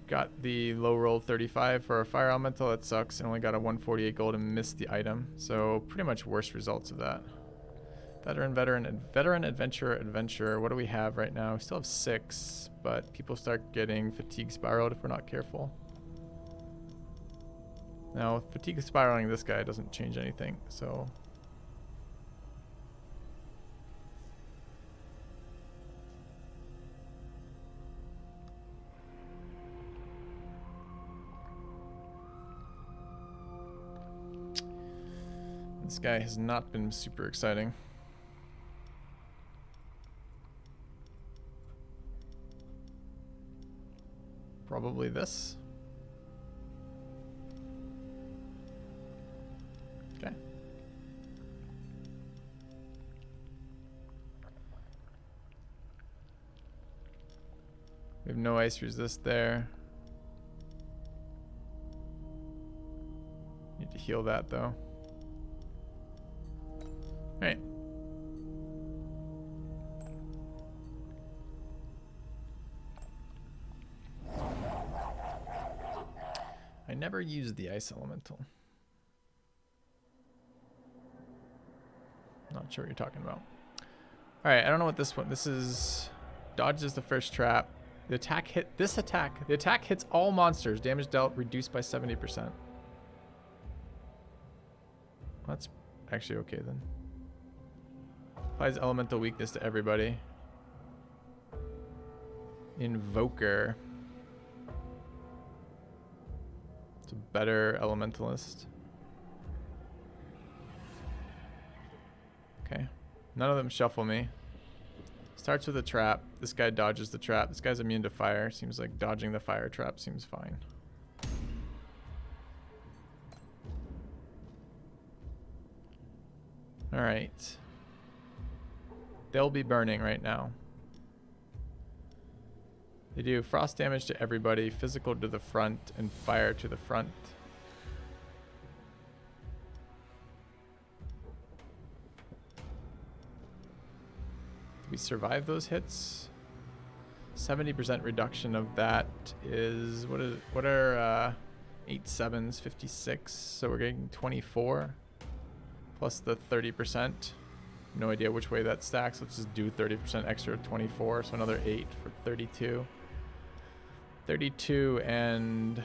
Got the low roll 35 for a fire elemental. That sucks. And only got a 148 gold and missed the item. So pretty much worst results of that. Veteran, adventurer. What do we have right now? We still have 6, but people start getting fatigue spiraled if we're not careful. Now, fatigue spiraling this guy doesn't change anything, so. This guy has not been super exciting. Probably this. Okay. We have no ice resist there. Need to heal that though. Alright. I never used the ice elemental. Not sure what you're talking about. Alright, I don't know what this one. This is dodges the first trap. The attack the attack hits all monsters. Damage dealt reduced by 70%. That's actually okay then. Applies elemental weakness to everybody. Invoker. It's a better elementalist. Okay. None of them shuffle me. Starts with a trap. This guy dodges the trap. This guy's immune to fire. Seems like dodging the fire trap seems fine. Alright. They'll be burning right now. They do frost damage to everybody, physical to the front, and fire to the front. Do we survive those hits? 70% reduction of that is what are 8 7s, 56. So we're getting 24 plus the 30%. No idea which way that stacks. Let's just do 30% extra, 24. So another 8 for 32. 32 and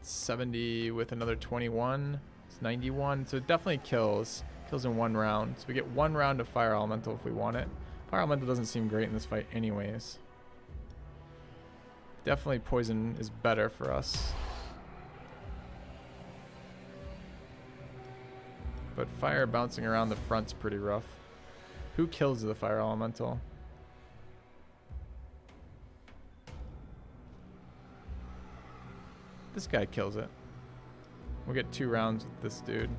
70 with another 21. It's 91. So it definitely kills. Kills in 1 round. So we get 1 round of fire elemental if we want it. Fire elemental doesn't seem great in this fight anyways. Definitely poison is better for us. But fire bouncing around the front's pretty rough. Who kills the fire elemental? This guy kills it. We'll get 2 rounds with this dude.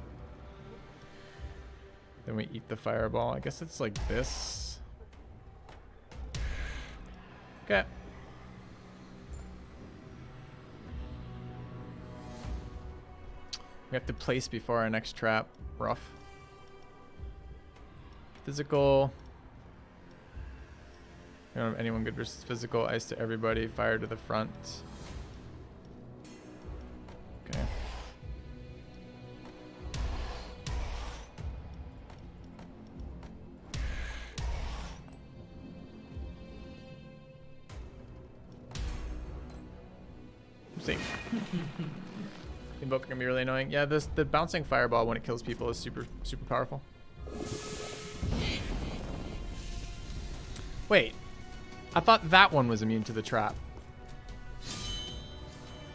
Then we eat the fireball. I guess it's like this. Okay. We have to place before our next trap. Rough. Physical. We don't have anyone good versus physical. Ice to everybody. Fire to the front. Okay. See. Invoker can be really annoying. Yeah, the bouncing fireball when it kills people is super powerful. Wait, I thought that one was immune to the trap.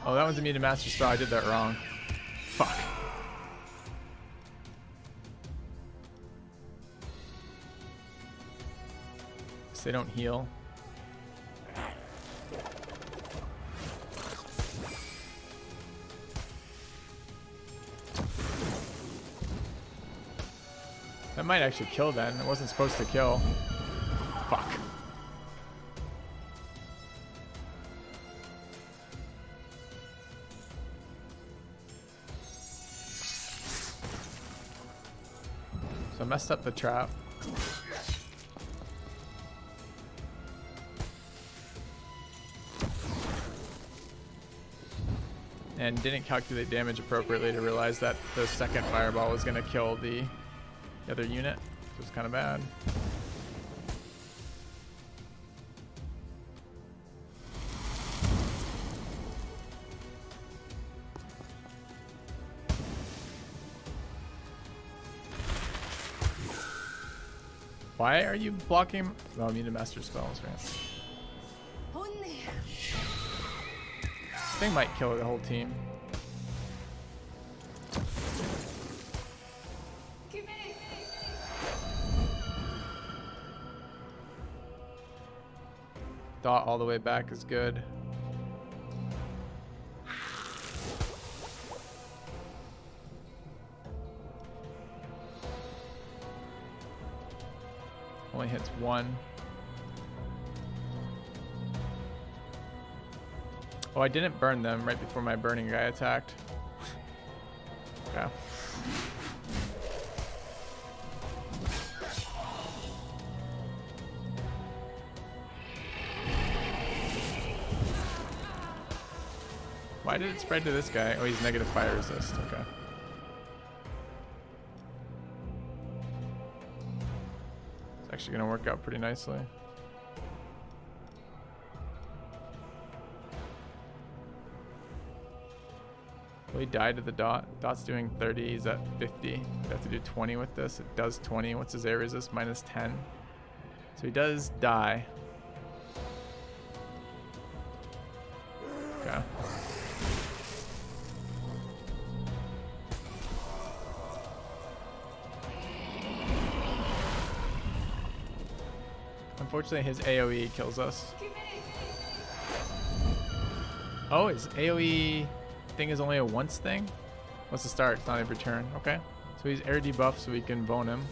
Oh, that one's immune to Master Spell. I did that wrong. Fuck. Guess they don't heal. That might actually kill then. It wasn't supposed to kill. Fuck. So I messed up the trap. And didn't calculate damage appropriately to realize that the second fireball was going to kill the other unit. So it's kind of bad. Why are you blocking? Oh, I need to master spells, right? This thing might kill the whole team. Dot all the way back is good. Only hits one. Oh, I didn't burn them right before my burning guy attacked. Okay. Why did it spread to this guy? Oh, he's negative fire resist. Okay. It's actually going to work out pretty nicely. Will he die to the dot? Dot's doing 30. He's at 50. We have to do 20 with this. It does 20. What's his air resist? Minus 10. So he does die. Okay. Unfortunately, his AoE kills us. Oh, his AoE thing is only a once thing? What's the start? It's not every turn. Okay. So he's air debuff, so we can bone him.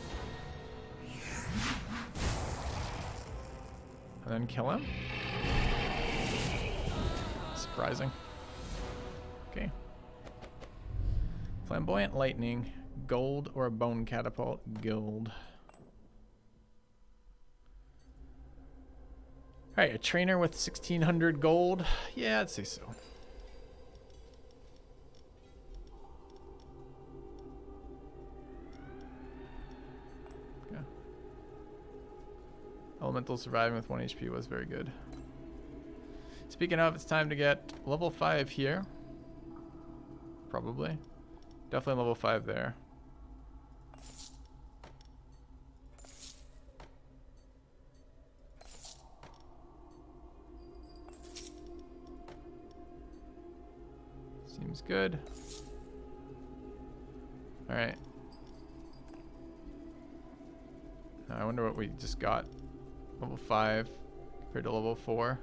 And then kill him? Surprising. Okay. Flamboyant lightning, gold, or a bone catapult? Gold. Alright, a trainer with 1600 gold. Yeah, I'd say so. Okay. Elemental surviving with 1 HP was very good. Speaking of, it's time to get level 5 here. Probably. Definitely level 5 there. Seems good. All right. Now I wonder what we just got. Level 5 compared to level 4.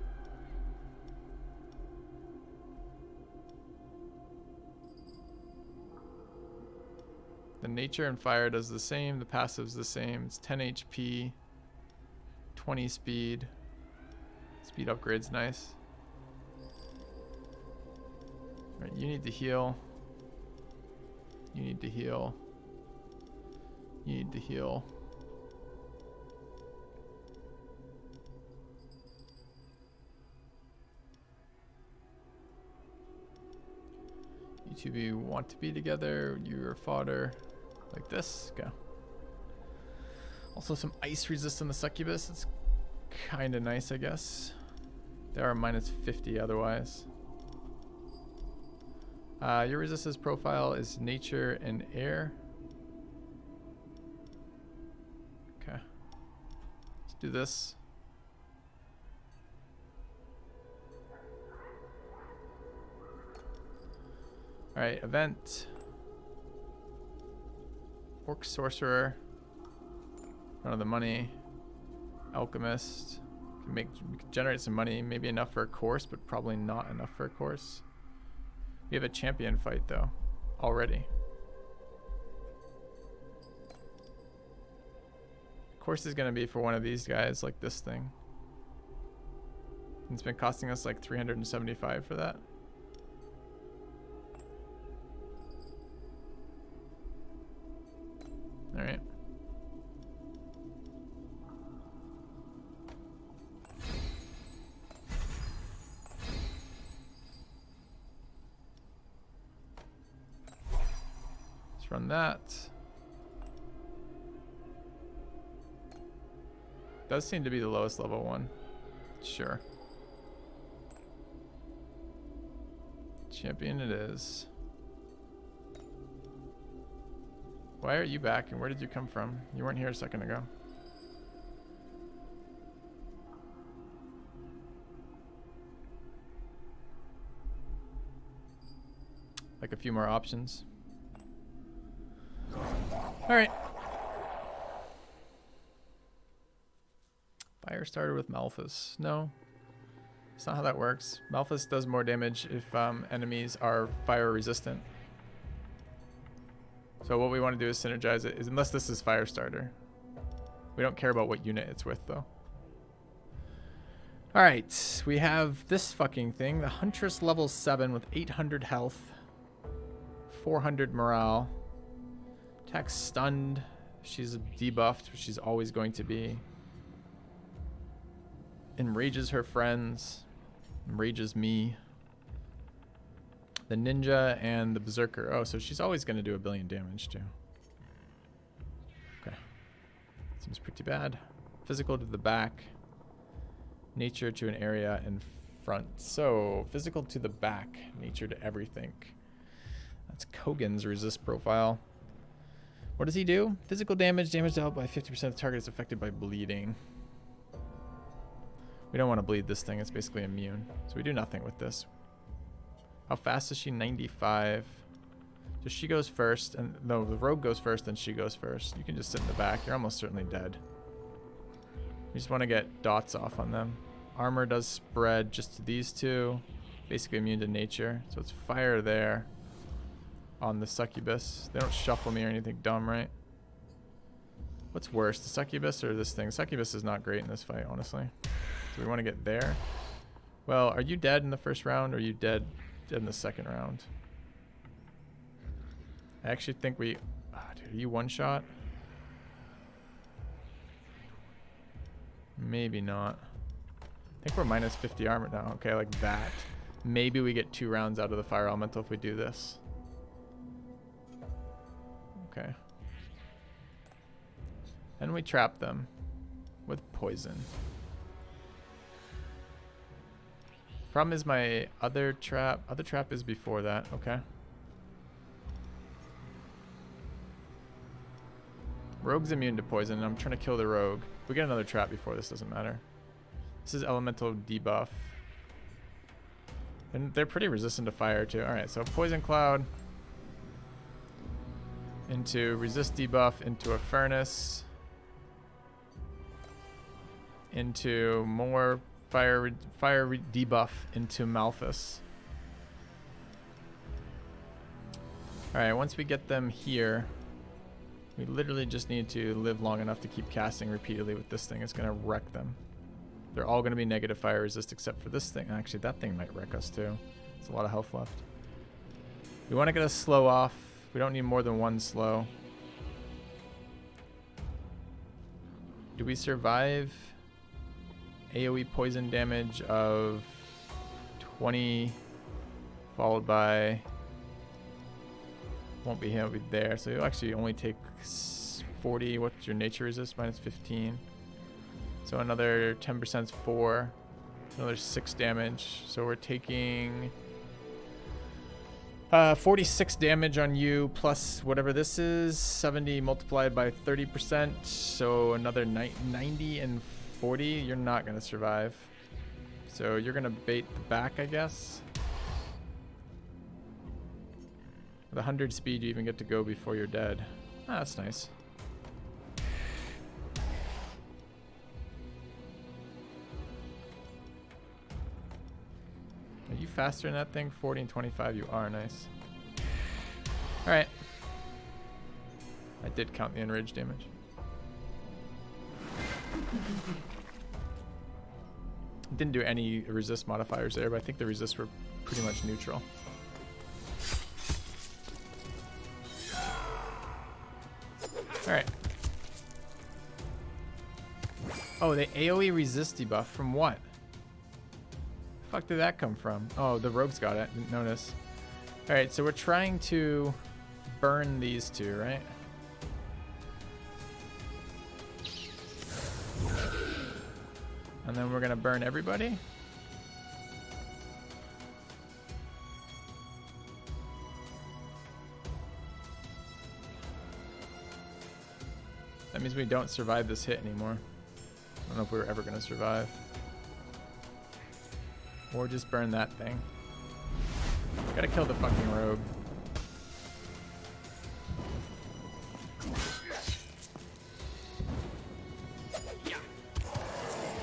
The nature and fire does the same. The passive's the same. It's 10 HP, 20 speed. Speed upgrade's nice. All right, you need to heal. You need to heal. You need to heal. You two want to be together. You're fodder. Like this. Go. Also some ice resist on the succubus. It's kind of nice, I guess. They are minus 50 otherwise. Your resistance profile is nature and air. Okay. Let's do this. Alright, event. Orc Sorcerer. Run of the money. Alchemist. We can generate some money. Maybe enough for a course, but probably not enough for a course. We have a champion fight though, already. course is going to be for one of these guys, like this thing. It's been costing us like 375 for that. All right. Let's run that. Does seem to be the lowest level one. Sure. Champion it is. Why are you back and where did you come from? You weren't here a second ago. Like a few more options. All right. Fire starter with Malthus. No, that's not how that works. Malthus does more damage if enemies are fire resistant. So what we want to do is synergize it, unless this is fire starter. We don't care about what unit it's with though. All right, we have this fucking thing. The Huntress level 7 with 800 health, 400 morale. Attack stunned. She's debuffed, which she's always going to be. Enrages her friends. Enrages me. The ninja and the berserker. Oh, so she's always going to do 1 billion damage too. Okay. Seems pretty bad. Physical to the back. Nature to an area in front. So, physical to the back. Nature to everything. That's Kogan's resist profile. What does he do? Physical damage. Damage dealt by 50% of the target is affected by bleeding. We don't want to bleed this thing. It's basically immune. So we do nothing with this. How fast is she? 95. So she goes first. And no, the rogue goes first, then she goes first. You can just sit in the back. You're almost certainly dead. We just want to get dots off on them. Armor does spread just to these two. Basically immune to nature. So it's fire there on the succubus. They don't shuffle me or anything dumb, right? What's worse, the succubus or this thing? Succubus is not great in this fight, honestly. So we want to get there. Well, are you dead in the first round or are you dead in the second round? I actually think we... dude, are you one shot? Maybe not. I think we're minus 50 armor now. Okay, like that. Maybe we get 2 rounds out of the fire elemental if we do this. Okay. And we trap them with poison. Problem is my other trap is before that. Okay. Rogue's immune to poison, and I'm trying to kill the rogue. If we get another trap before this, doesn't matter. This is elemental debuff. And they're pretty resistant to fire too. Alright, so poison cloud. Into resist debuff, into a furnace. Into more fire debuff into Malthus. Alright, once we get them here, we literally just need to live long enough to keep casting repeatedly with this thing. It's going to wreck them. They're all going to be negative fire resist except for this thing. Actually, that thing might wreck us too. There's a lot of health left. We want to get a slow off. We don't need more than 1 slow. Do we survive AoE poison damage of 20 followed by... Won't be him, it'll be there. So you'll actually only take 40. What's your nature resist? Minus 15. So another 10% is 4. Another 6 damage. So we're taking 46 damage on you plus whatever this is. 70 multiplied by 30%. So another 90 and 40. You're not going to survive. So you're going to bait the back, I guess. With 100 speed, you even get to go before you're dead. Ah, that's nice. Are you faster than that thing? 40 and 25, you are. Nice. Alright. I did count the enraged damage. Didn't do any resist modifiers there, but I think the resists were pretty much neutral. Alright. Oh, the AoE resist debuff from what? The fuck did that come from? Oh, the rogues got it. Didn't notice. Alright, so we're trying to burn these two, right? And then we're gonna burn everybody. That means we don't survive this hit anymore. I don't know if we were ever gonna survive. Or just burn that thing. Gotta kill the fucking rogue.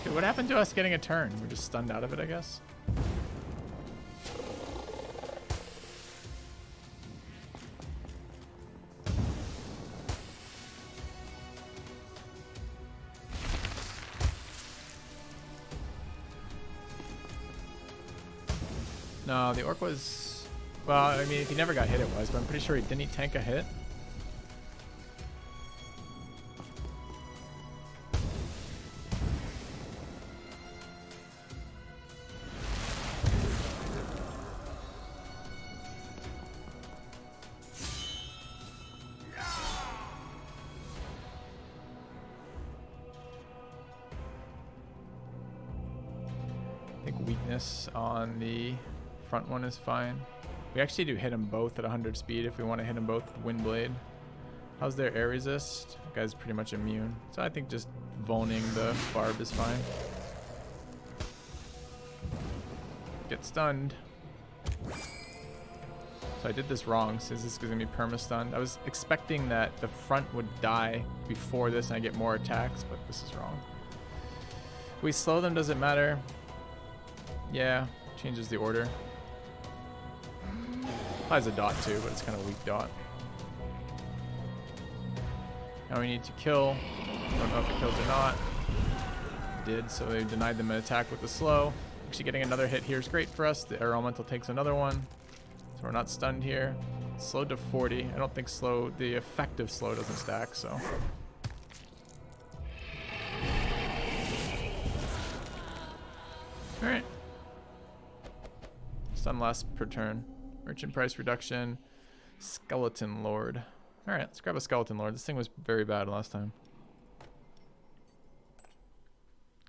Dude, what happened to us getting a turn? We're just stunned out of it, I guess. No, the orc was... Well, I mean, if he never got hit, it was, but I'm pretty sure he didn't tank a hit. I think weakness on the front one is fine. We actually do hit them both at 100 speed if we want to hit them both with Windblade. How's their air resist? That guy's pretty much immune. So I think just voning the barb is fine. Get stunned. So I did this wrong since this is going to be perma-stunned. I was expecting that the front would die before this and I get more attacks, but this is wrong. If we slow them, does it matter? Yeah, changes the order. Applies a dot too, but it's kind of weak dot. Now we need to kill. Don't know if it kills or not. It did, so they denied them an attack with the slow. Actually getting another hit here is great for us. The air elemental takes another one. So we're not stunned here. Slowed to 40. I don't think slow, the effective slow doesn't stack, so. Alright. Stun less per turn. Merchant price reduction. Skeleton Lord. Alright, let's grab a Skeleton Lord. This thing was very bad last time.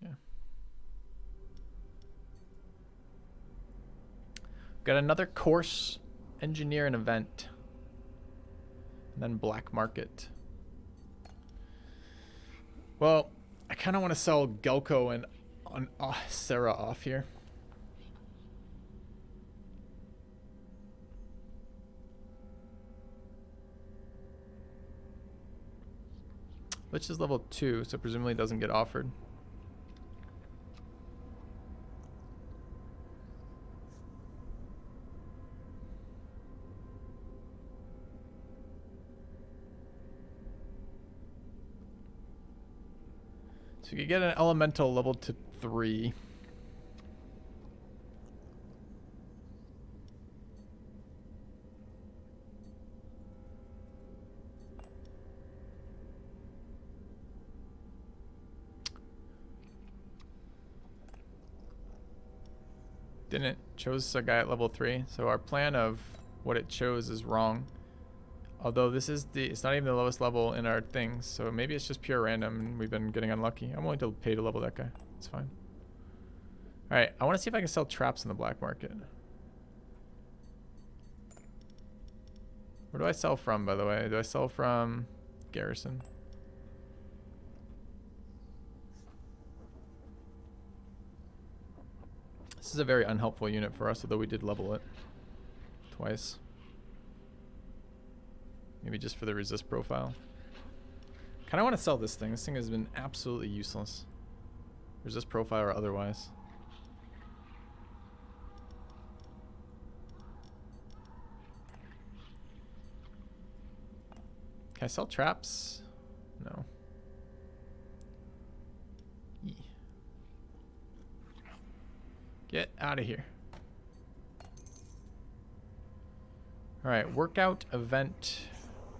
Yeah. Got another course. Engineer an event. And then black market. Well, I kind of want to sell Gelko and Sarah off here. Lich is level 2, so presumably doesn't get offered. So you could get an elemental level to 3. Didn't. Chose a guy at level 3. So our plan of what it chose is wrong. Although this is it's not even the lowest level in our things. So maybe it's just pure random and we've been getting unlucky. I'm willing to pay to level that guy. It's fine. Alright, I want to see if I can sell traps in the black market. Where do I sell from, by the way? Do I sell from Garrison? This is a very unhelpful unit for us, although we did level it twice. Maybe just for the resist profile. Kind of want to sell this thing. This thing has been absolutely useless. Resist profile or otherwise. Can I sell traps? No. Get out of here. Alright, workout, event,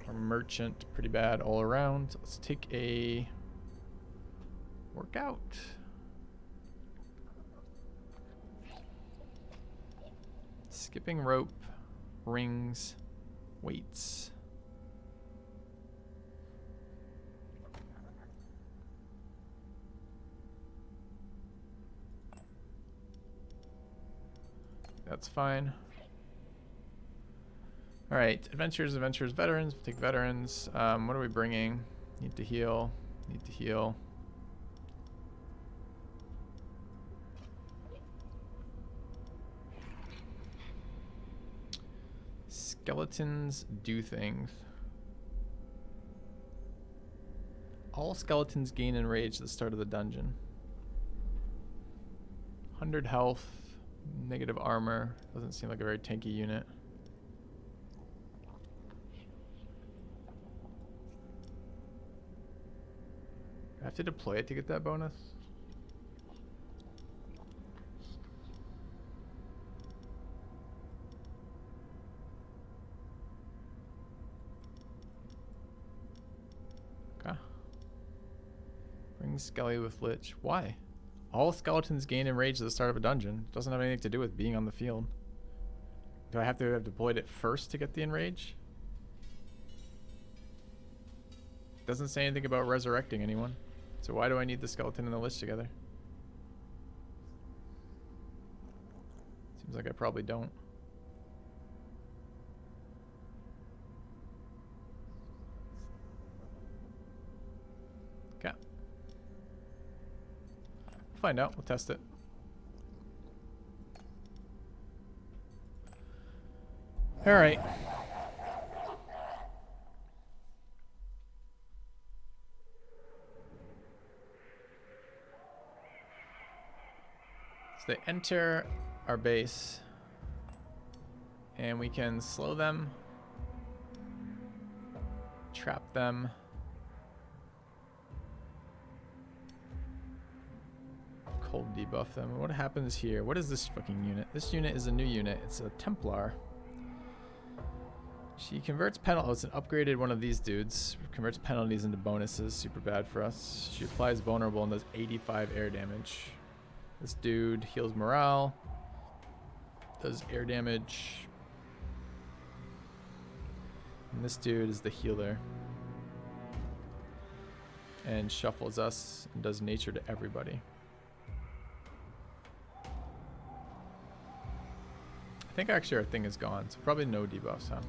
or merchant. Pretty bad all around. Let's take a workout. Skipping rope, rings, weights. That's fine. All right, adventures, veterans. We'll take veterans. What are we bringing? Need to heal. Need to heal. Skeletons do things. All skeletons gain enraged at the start of the dungeon. 100 health, negative armor. Doesn't seem like a very tanky unit. I have to deploy it to get that bonus. Okay. Bring Skelly with Lich. Why? All skeletons gain enraged at the start of a dungeon. Doesn't have anything to do with being on the field. Do I have to have deployed it first to get the enrage? Doesn't say anything about resurrecting anyone. So why do I need the skeleton and the lich together? Seems like I probably don't. Okay. We'll find out. We'll test it. All right. So they enter our base, and we can slow them, trap them, cold debuff them. What happens here? What is this fucking unit? This unit is a new unit. It's a Templar. She converts penalties. Oh, it's an upgraded one of these dudes. Converts penalties into bonuses. Super bad for us. She applies vulnerable and does 85 air damage. This dude heals morale, does air damage, and this dude is the healer and shuffles us and does nature to everybody. I think actually our thing is gone, so probably no debuffs, huh?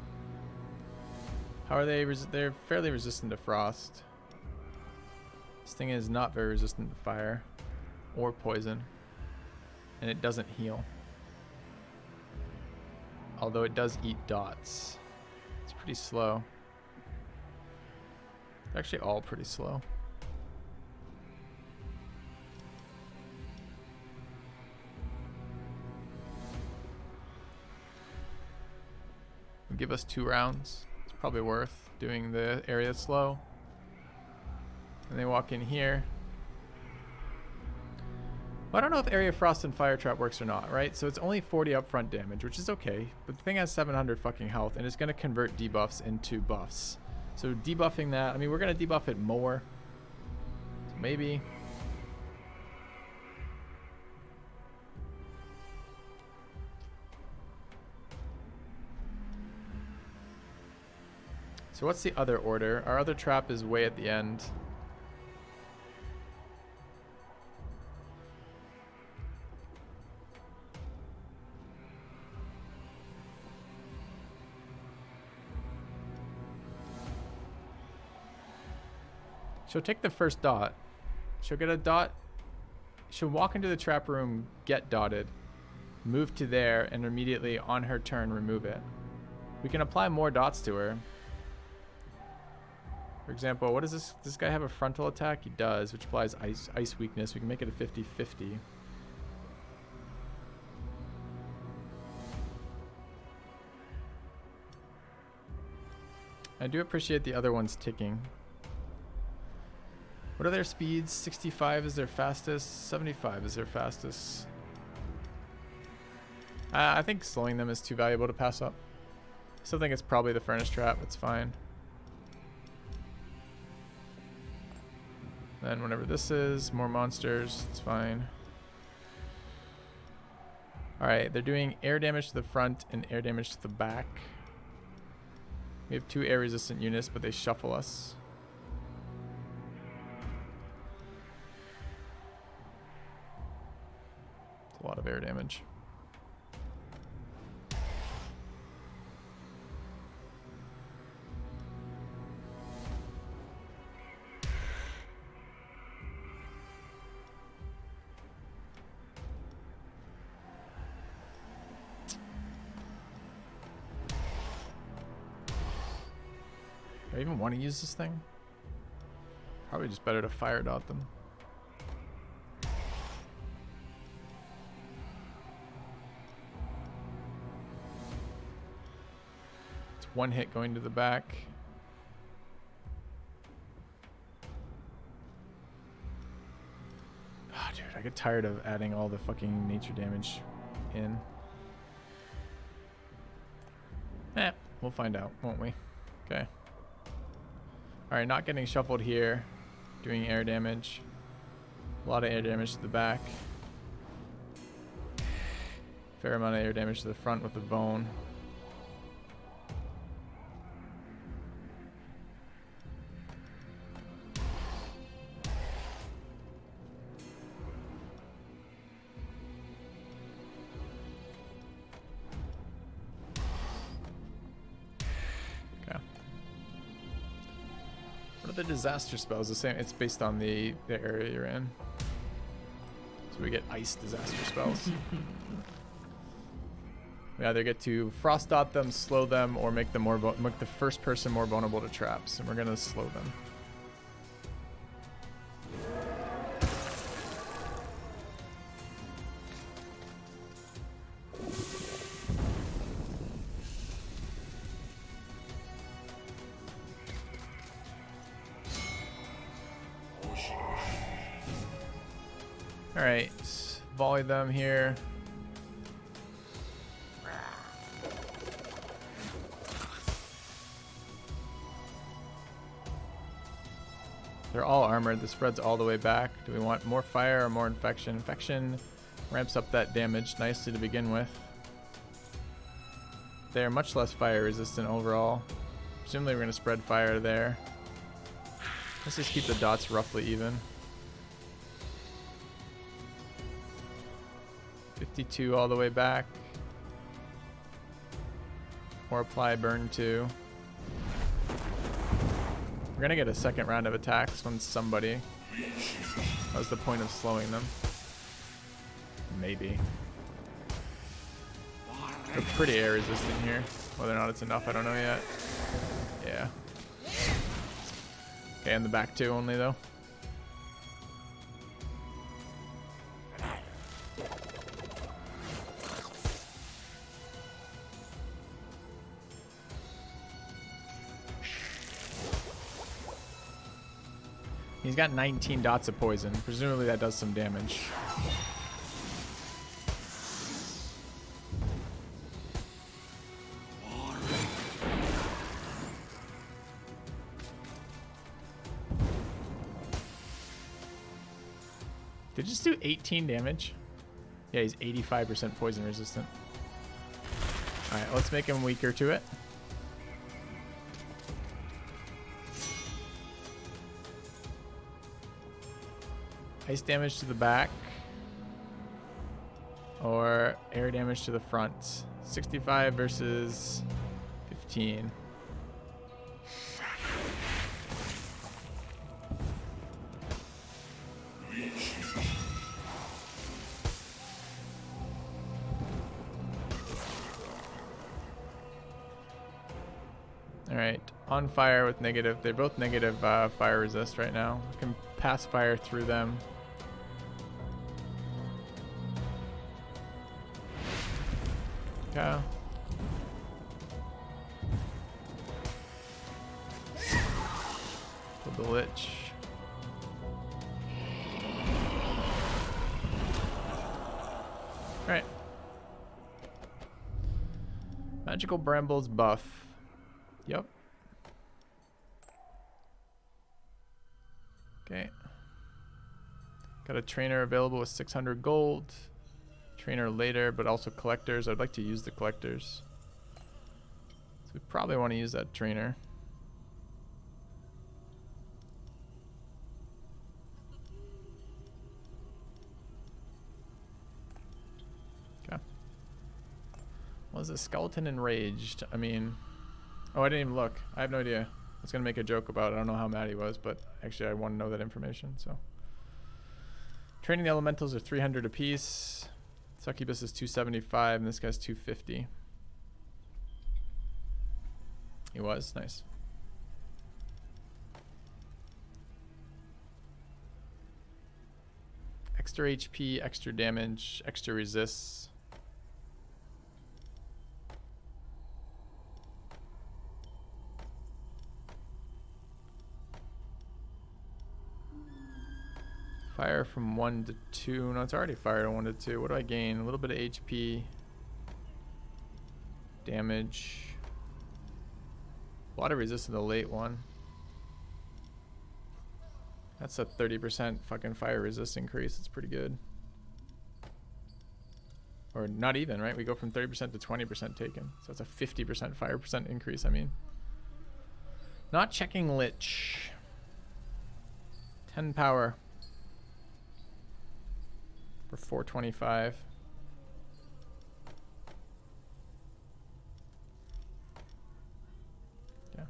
How are they? They're fairly resistant to frost. This thing is not very resistant to fire or poison. And it doesn't heal. Although it does eat dots. It's pretty slow. They're actually all pretty slow. It'll give us 2 rounds. It's probably worth doing the area slow. And they walk in here. I don't know if Area Frost and Fire Trap works or not, right? So it's only 40 upfront damage, which is okay. But the thing has 700 fucking health, and it's going to convert debuffs into buffs. So debuffing that, I mean, we're going to debuff it more. So maybe. So what's the other order? Our other trap is way at the end. She'll take the first dot. She'll get a dot. She'll walk into the trap room, get dotted, move to there, and immediately on her turn remove it. We can apply more dots to her. For example, what does this guy have a frontal attack? He does, which applies ice weakness. We can make it a 50-50. I do appreciate the other ones ticking. What are their speeds? 65 is their fastest. 75 is their fastest. I think slowing them is too valuable to pass up. Still think it's probably the furnace trap. It's fine. Then whenever this is, more monsters. It's fine. Alright, they're doing air damage to the front and air damage to the back. We have 2 air resistant units, but they shuffle us. It's a lot of air damage. Do I even want to use this thing? Probably just better to fire dot them. It's 1 hit going to the back. Ah, dude, I get tired of adding all the fucking nature damage in. We'll find out, won't we? Okay. Alright, not getting shuffled here. Doing air damage. A lot of air damage to the back. Fair amount of air damage to the front with the bone. The disaster spells the same. It's based on the area you're in. So we get ice disaster spells. We either get to frost dot them, slow them, or make them make the first person more vulnerable to traps, and we're gonna slow them. Alright, volley them here. They're all armored. The spread's all the way back. Do we want more fire or more infection? Infection ramps up that damage nicely to begin with. They're much less fire resistant overall. Presumably we're going to spread fire there. Let's just keep the dots roughly even. 52 all the way back. Or apply burn 2. We're gonna get a second round of attacks when somebody. That was the point of slowing them. Maybe. We're pretty air resistant here. Whether or not it's enough, I don't know yet. Yeah. Okay, and the back 2 only though. He's got 19 dots of poison. Presumably that does some damage. Did it just do 18 damage? Yeah, he's 85% poison resistant. Alright, let's make him weaker to it. Ice damage to the back. Or air damage to the front. 65 versus 15. Alright, on fire with negative. They're both negative fire resist right now. I can pass fire through them. Okay. Kill the lich. Alright. Magical Brambles buff. Yep. Okay. Got a trainer available with 600 gold. Trainer later, but also collectors. I'd like to use the collectors. So we probably want to use that trainer. Okay. Was a skeleton enraged? I mean, oh, I didn't even look. I have no idea. I was gonna make a joke about it. I don't know how mad he was, but actually I want to know that information. So, training the elementals are 300 apiece. Succubus is 275, and this guy's 250. He was nice. Extra HP, extra damage, extra resists. Fire from 1 to 2. No, it's already fired on 1 to 2. What do I gain? A little bit of HP. Damage. A lot of resist in the late one. That's a 30% fucking fire resist increase. It's pretty good. Or not even, right? We go from 30% to 20% taken. So it's a 50% fire percent increase, I mean. Not checking Lich. 10 power. For 425. Yeah.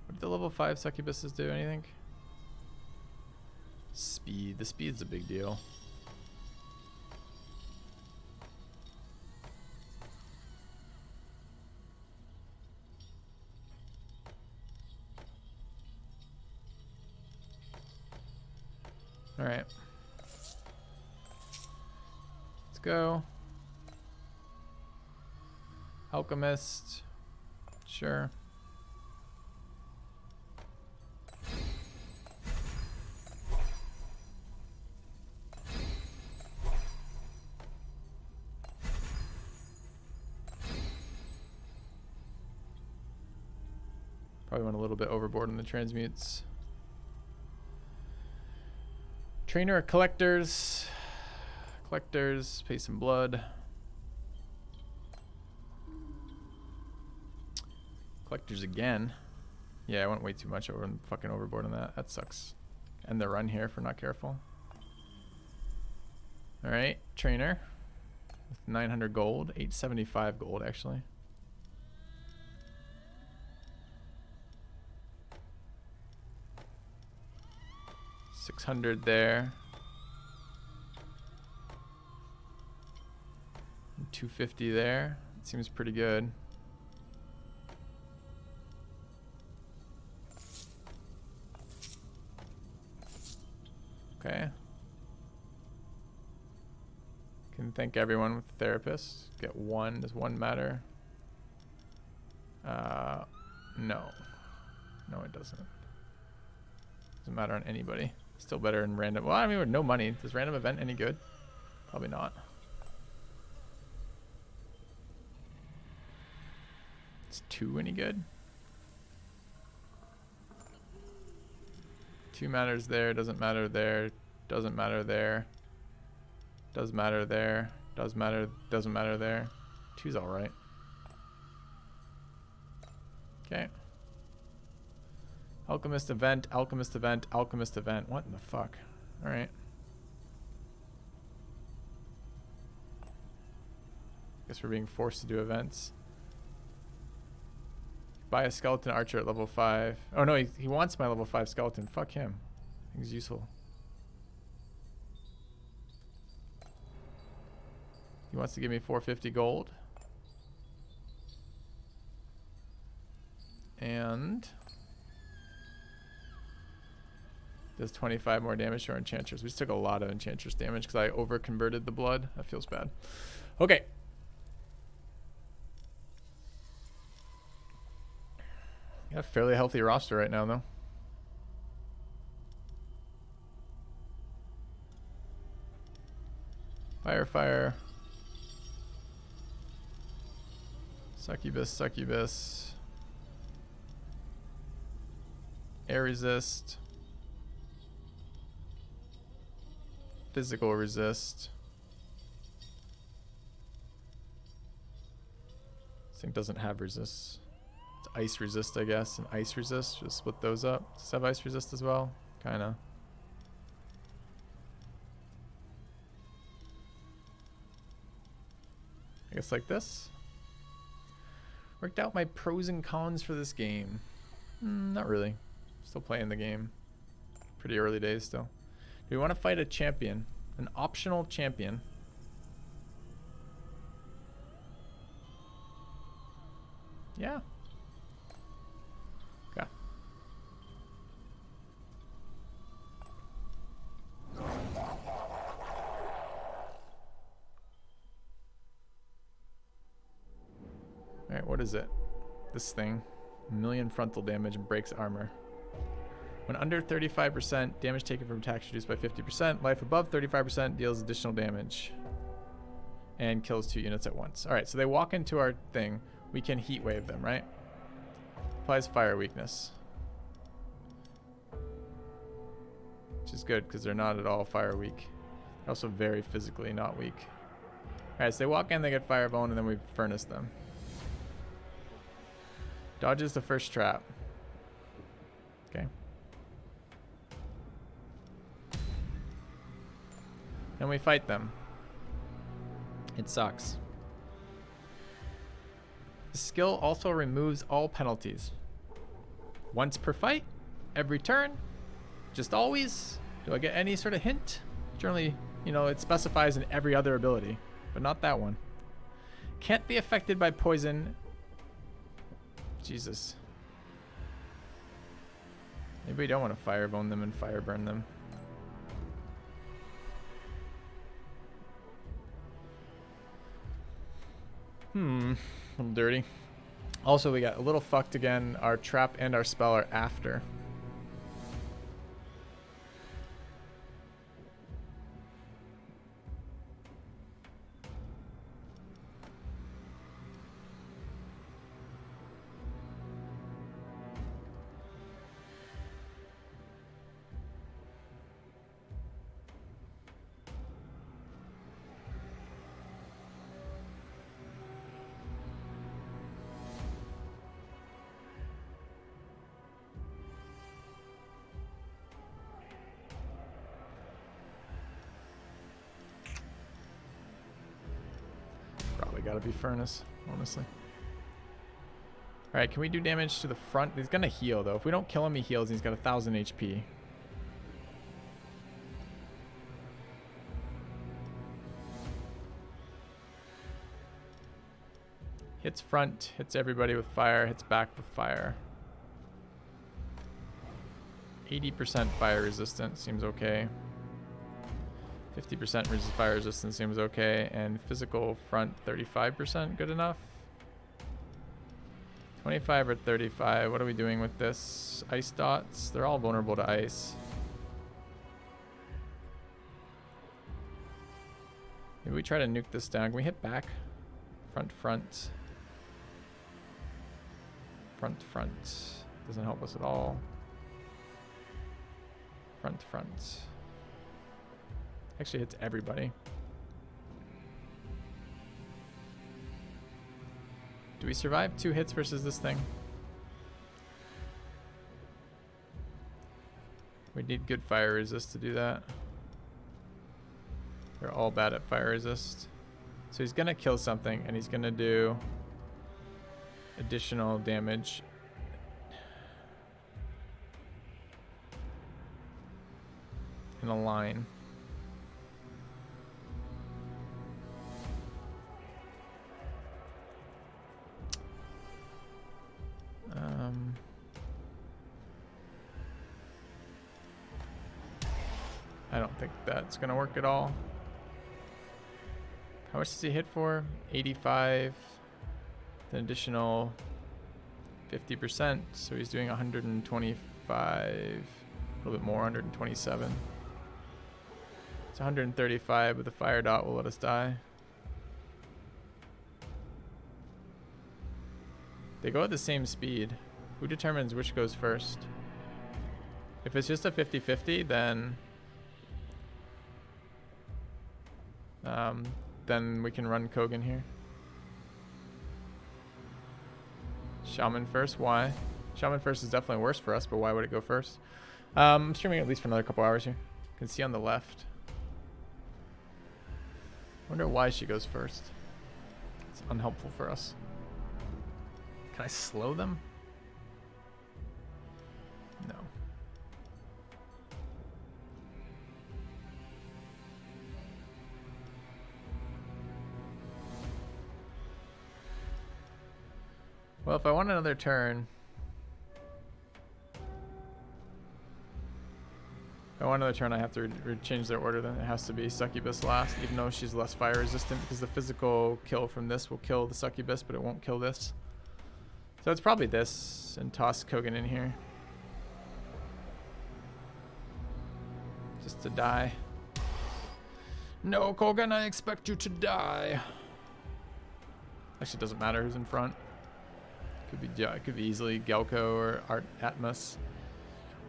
What did the level 5 succubuses do? Anything? Speed. The speed's a big deal. All right. Let's go. Alchemist. Sure. Probably went a little bit overboard on the transmutes. Trainer of collectors. Collectors, pay some blood. Collectors again. Yeah, I went way too much fucking overboard on that. That sucks. End the run here if we're not careful. Alright, trainer. With 900 gold. 875 gold, actually. $600 there. And $250 there. It seems pretty good. Okay. Can thank everyone with therapists. Get one. Does one matter? No. No, it doesn't. Doesn't matter on anybody. Still better in random. Well, I mean, with no money. Does random event any good? Probably not. Is 2 any good? 2 matters there. Doesn't matter there. Doesn't matter there. Does matter there. Does matter. Doesn't matter there. 2's all right. Okay. Alchemist event, alchemist event, alchemist event. What in the fuck? Alright. Guess we're being forced to do events. Buy a skeleton archer at level 5. Oh no, he wants my level 5 skeleton. Fuck him. I think he's useful. He wants to give me 450 gold. And does 25 more damage to our enchanters. We just took a lot of enchantress damage because I over converted the blood. That feels bad. Okay. Got a fairly healthy roster right now, though. fire, fire. Succubus, succubus. Air resist. Physical resist. This thing doesn't have resist. It's ice resist, I guess, and ice resist. Just split those up. Does it have ice resist as well? Kinda. I guess like this. Worked out my pros and cons for this game. Not really. Still playing the game. Pretty early days still. Do we want to fight a champion? An optional champion. Yeah. Okay. Alright, what is it? This thing. 1,000,000 frontal damage and breaks armor. When under 35%, damage taken from attacks reduced by 50%. Life above 35% deals additional damage. And kills 2 units at once. Alright, so they walk into our thing. We can heat wave them, right? Applies fire weakness. Which is good, because they're not at all fire weak. They're also very physically not weak. Alright, so they walk in, they get fire bone, and then we furnace them. Dodges the first trap. Okay. And we fight them. It sucks. The skill also removes all penalties. Once per fight, every turn, just always. Do I get any sort of hint? Generally, you know, it specifies in every other ability, but not that one. Can't be affected by poison. Jesus. Maybe we don't want to firebone them and fire burn them. A little dirty. Also, we got a little fucked again. Our trap and our spell are after. Probably gotta be furnace, honestly. Alright, can we do damage to the front? He's gonna heal though. If we don't kill him, he heals and he's got 1,000 HP. Hits front, hits everybody with fire, hits back with fire. 80% fire resistance seems okay. 50% fire resistance seems okay. And physical front 35%, good enough. 25 or 35. What are we doing with this? Ice dots. They're all vulnerable to ice. Maybe we try to nuke this down. Can we hit back? Front, front. Front, front. Doesn't help us at all. Front, front. Actually hits everybody. Do we survive 2 hits versus this thing? We need good fire resist to do that. They're all bad at fire resist. So he's gonna kill something and he's gonna do additional damage. In a line. I don't think that's gonna work at all. How much does he hit for? 85. An additional 50%. So he's doing 125. A little bit more, 127. It's 135, but the fire dot will let us die. They go at the same speed. Who determines which goes first? If it's just a 50-50, then we can run Kogan here. Shaman first, why? Shaman first is definitely worse for us, but why would it go first? I'm streaming at least for another couple hours here. You can see on the left. Wonder why she goes first. It's unhelpful for us. Can I slow them? No. Well, if I want another turn, I have to change their order. Then it has to be Succubus last, even though she's less fire resistant, because the physical kill from this will kill the Succubus, but it won't kill this. So it's probably this, and toss Kogan in here. Just to die. No, Kogan, I expect you to die. Actually, it doesn't matter who's in front. It could be easily Gelko or Art Atmos.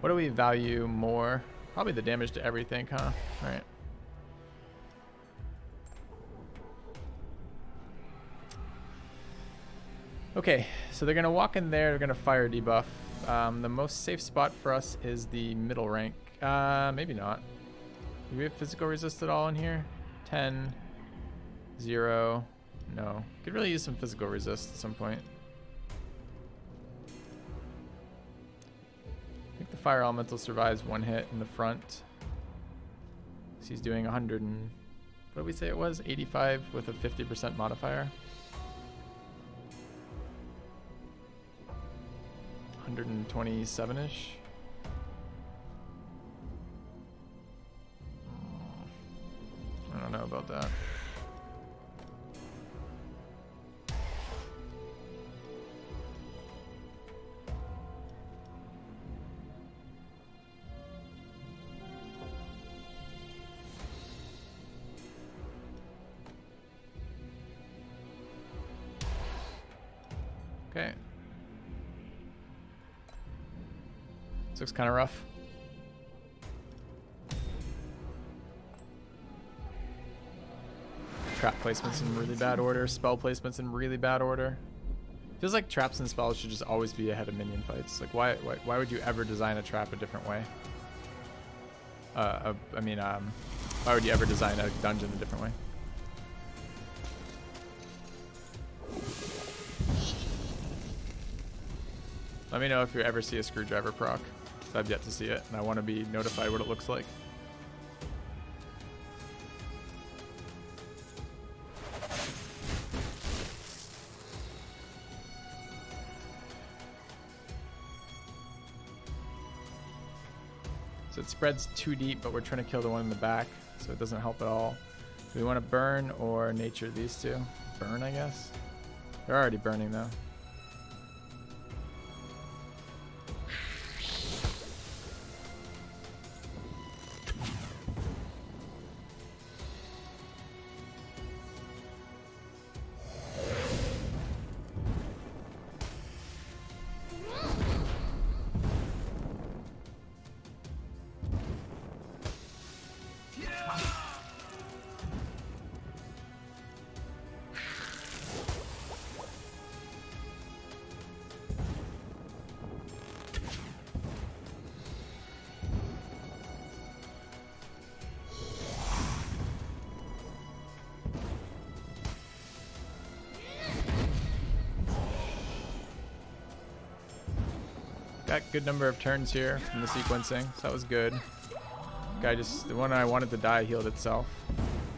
What do we value more? Probably the damage to everything, huh? All right. Okay, so they're gonna walk in there. They're gonna fire debuff. The most safe spot for us is the middle rank. Maybe not. Do we have physical resist at all in here? 10, 0. No. Could really use some physical resist at some point. I think the fire elemental survives one hit in the front. So he's doing 100 and what did we say it was? 85 with a 50% modifier. 127-ish. I don't know about that. Okay. This looks kind of rough. Trap placements in really bad order. Spell placements in really bad order. Feels like traps and spells should just always be ahead of minion fights. Like, why would you ever design a trap a different way? Why would you ever design a dungeon a different way? Let me know if you ever see a screwdriver proc. I've yet to see it, and I want to be notified what it looks like. So it spreads too deep, but we're trying to kill the one in the back, so it doesn't help at all. Do we want to burn or nature these two? Burn, I guess. They're already burning, though. Got good number of turns here from the sequencing, so that was good. Guy just, the one I wanted to die healed itself.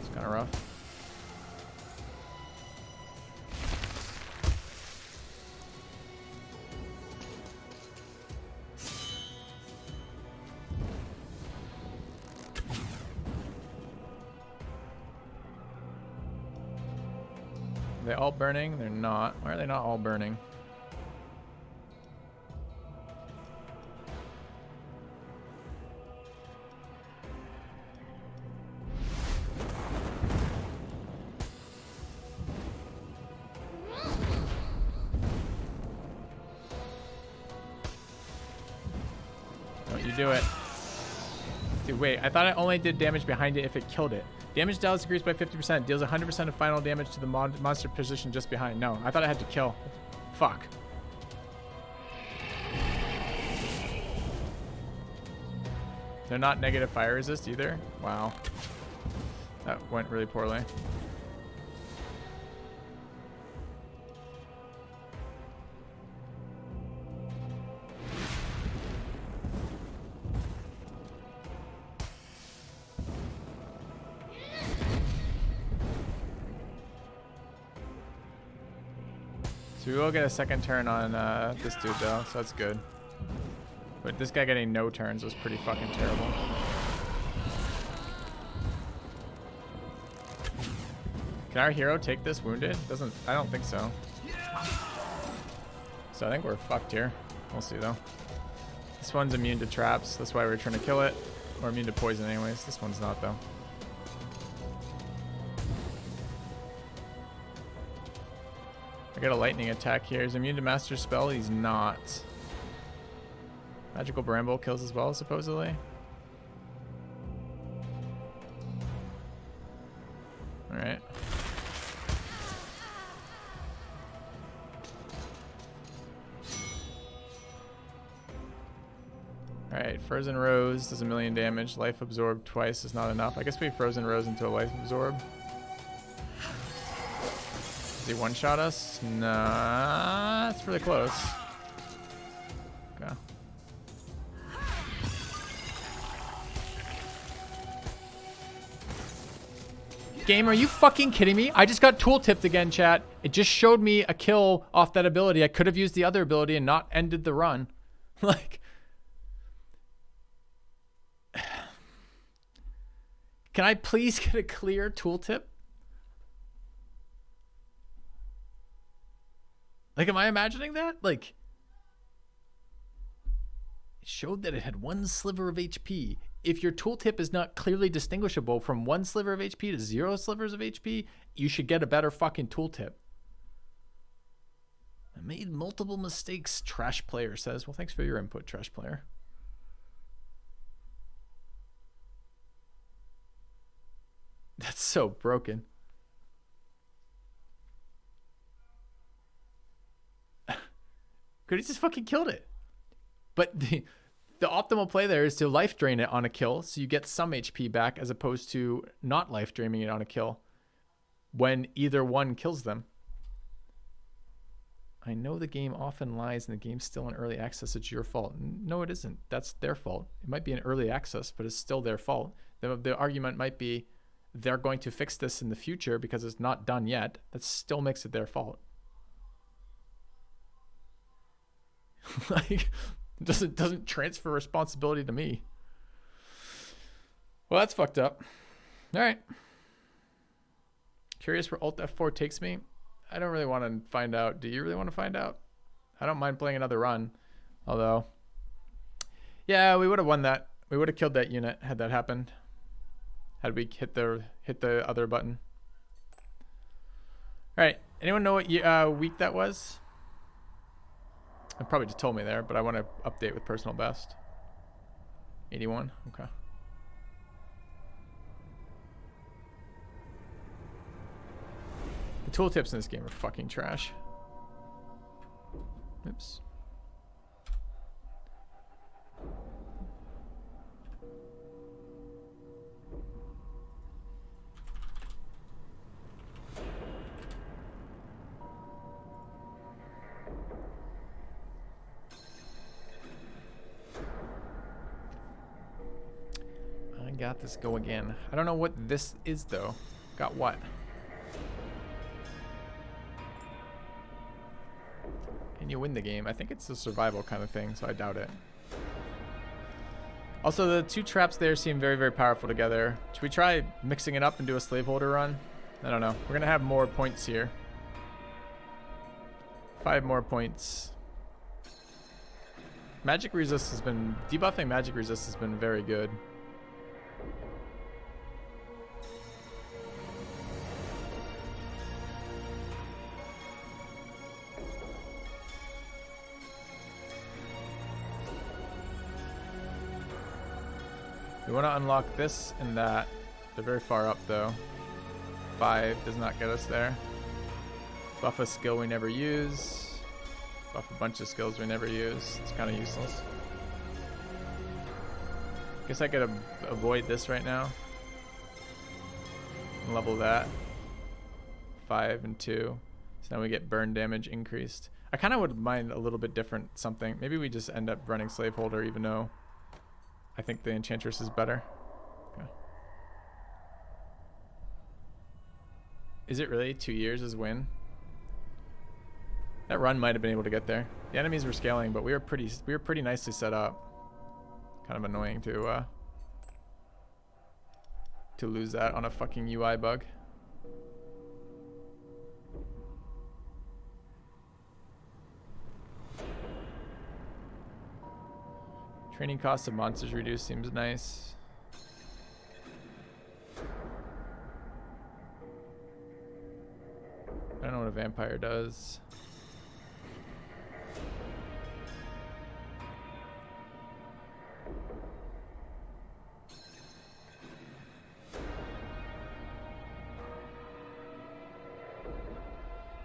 It's kind of rough. Are they all burning? They're not. Why are they not all burning? You do it. Dude, wait. I thought I only did damage behind it if it killed it. Damage dealt is increased by 50%. Deals 100% of final damage to the monster position just behind. No, I thought I had to kill. Fuck. They're not negative fire resist either? Wow. That went really poorly. So we will get a second turn on this dude though, so that's good. But this guy getting no turns was pretty fucking terrible. Can our hero take this wounded? I don't think so. So I think we're fucked here. We'll see though. This one's immune to traps. That's why we're trying to kill it. Or immune to poison anyways. This one's not though. I got a lightning attack here. He's immune to master spell. He's not. Magical bramble kills as well, supposedly. Alright. Alright, Frozen Rose does 1,000,000 damage. Life absorbed twice is not enough. I guess we Frozen Rose into a life absorb. Does he one-shot us? Nah, it's really close. Okay. Game, are you fucking kidding me? I just got tooltipped again, chat. It just showed me a kill off that ability. I could have used the other ability and not ended the run. Like... Can I please get a clear tooltip? Like, am I imagining that? Like, it showed that it had 1 sliver of HP. If your tooltip is not clearly distinguishable from 1 sliver of HP to 0 slivers of HP, you should get a better fucking tooltip. I made multiple mistakes, Trash Player says. Well, thanks for your input, Trash Player. That's so broken. Could he just fucking killed it? But the optimal play there is to life drain it on a kill, so you get some HP back, as opposed to not life draining it on a kill when either one kills them. I know the game often lies and the game's still in early access. It's your fault. No, it isn't. That's their fault. It might be in early access, but it's still their fault. The argument might be they're going to fix this in the future because it's not done yet. That still makes it their fault. Like, doesn't transfer responsibility to me. Well, that's fucked up. All right. Curious where Alt F4 takes me. I don't really want to find out. Do you really want to find out? I don't mind playing another run. Although, yeah, we would have won that. We would have killed that unit had that happened. Had we hit the other button. All right. Anyone know what week that was? I probably just told me there, but I want to update with personal best. 81. Okay. The tooltips in this game are fucking trash. Oops. Got this, go again. I don't know what this is though. Got what? Can you win the game? I think it's a survival kind of thing, so I doubt it. Also, the 2 traps there seem very, very powerful together. Should we try mixing it up and do a slaveholder run? I don't know. We're gonna have more points here. 5 more points. Magic resist has been... Debuffing magic resist has been very good. We want to unlock this and that. They're very far up though. 5 does not get us there. Buff a skill we never use. Buff a bunch of skills we never use. It's kind of useless. Guess I could avoid this right now. And level that. 5 and 2. So now we get burn damage increased. I kind of would mind a little bit different something. Maybe we just end up running Slaveholder even though I think the Enchantress is better. Okay. Is it really 2 years as win? That run might have been able to get there. The enemies were scaling, but we were pretty nicely set up. Kind of annoying to lose that on a fucking UI bug. Training cost of monsters reduced seems nice. I don't know what a vampire does.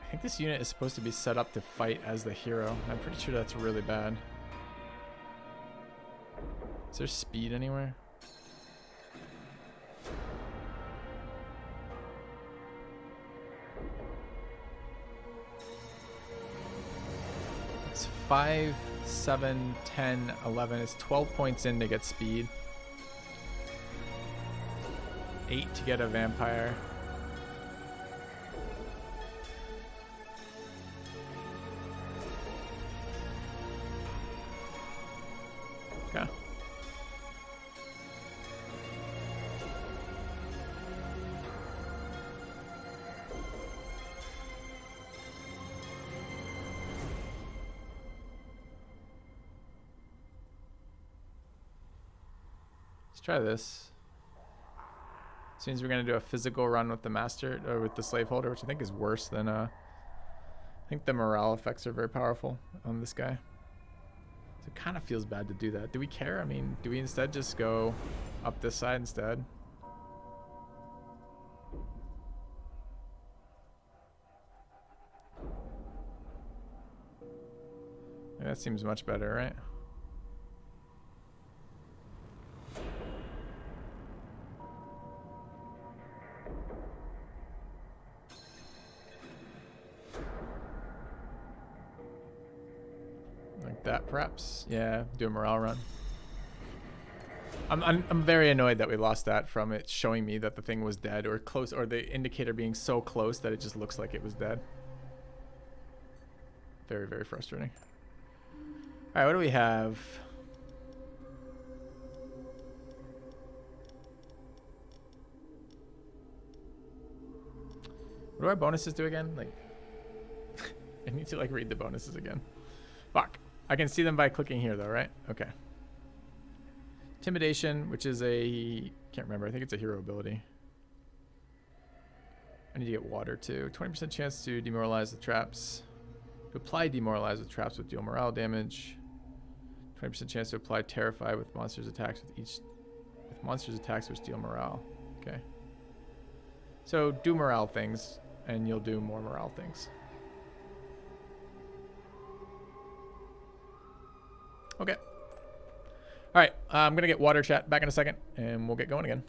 I think this unit is supposed to be set up to fight as the hero. I'm pretty sure that's really bad. Is there speed anywhere? It's 5, 7, 10, 11. It's 12 points in to get speed. 8 to get a vampire. Okay. Let's try this. Seems we're gonna do a physical run with the master or with the slaveholder, which I think is worse than I think the morale effects are very powerful on this guy. So it kind of feels bad to do that. Do we care? I mean, do we instead just go up this side instead? Yeah, that seems much better, right? Like that, perhaps? Yeah, do a morale run. I'm very annoyed that we lost that from it showing me that the thing was dead or close, or the indicator being so close that it just looks like it was dead. Very, very frustrating. All right, what do we have? What do our bonuses do again? Like, I need to like read the bonuses again. Fuck. I can see them by clicking here though, right? Okay. Intimidation, which is a, can't remember. I think it's a hero ability. I need to get water too. 20% chance to demoralize the traps. To apply demoralize with traps with deal morale damage. 20% chance to apply terrify with monsters attacks with monsters attacks which deal morale. Okay. So do morale things and you'll do more morale things. Okay. All right, I'm gonna get water chat back in a second and we'll get going again.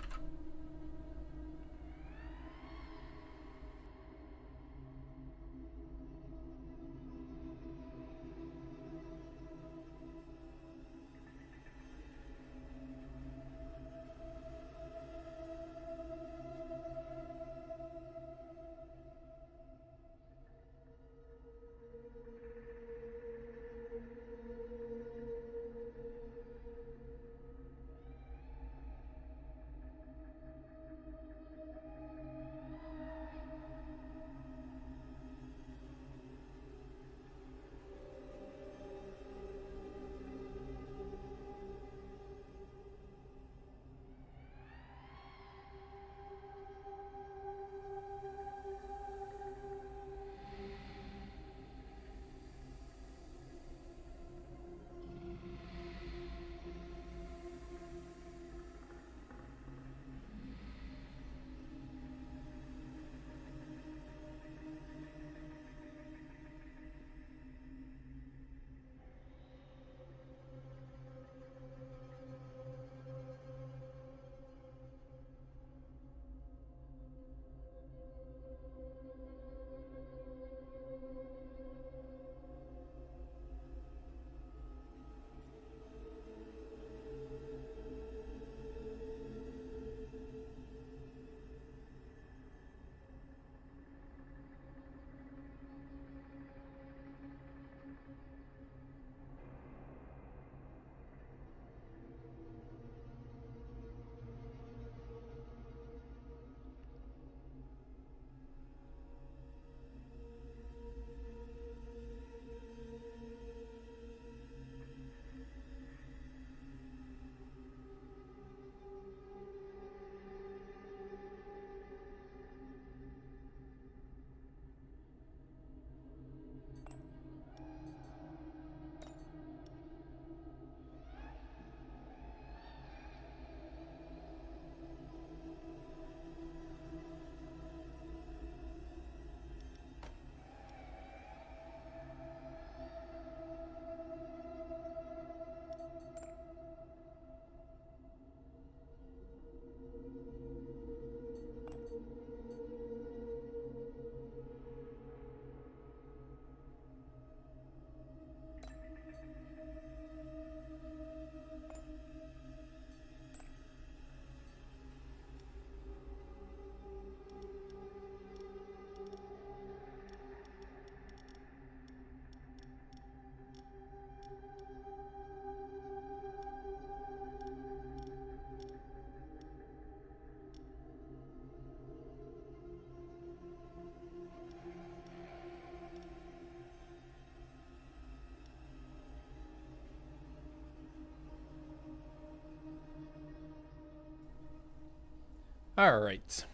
All right.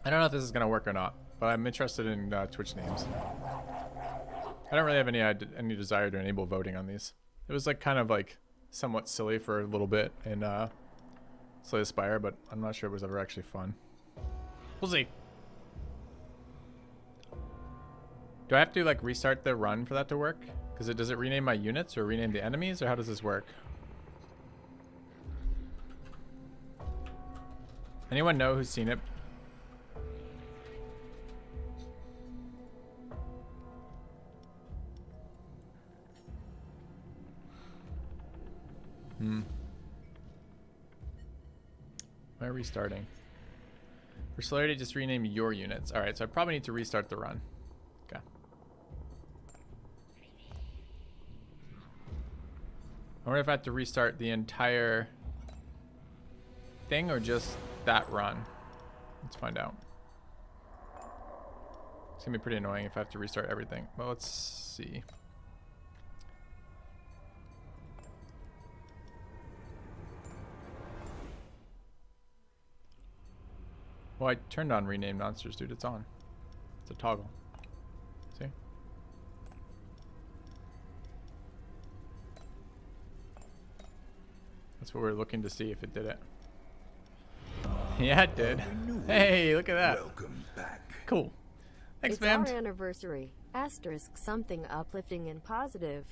I don't know if this is gonna work or not, but I'm interested in Twitch names. I don't really have any desire to enable voting on these. It was like kind of like somewhat silly for a little bit in Slay the Spire, but I'm not sure it was ever actually fun. We'll see. Do I have to like restart the run for that to work? Because does it rename my units or rename the enemies, or how does this work? Anyone know who's seen it? Am I restarting? For celerity, just rename your units. All right, so I probably need to restart the run. Okay. I wonder if I have to restart the entire thing or just that run. Let's find out. It's gonna be pretty annoying if I have to restart everything. Well, let's see. Well, I turned on rename monsters, dude. It's on. It's a toggle. See? That's what we're looking to see if it did it. Yeah, it did. Hey, look at that. Welcome back. Cool. Thanks, It's fam. our anniversary. Asterisk something uplifting and positive.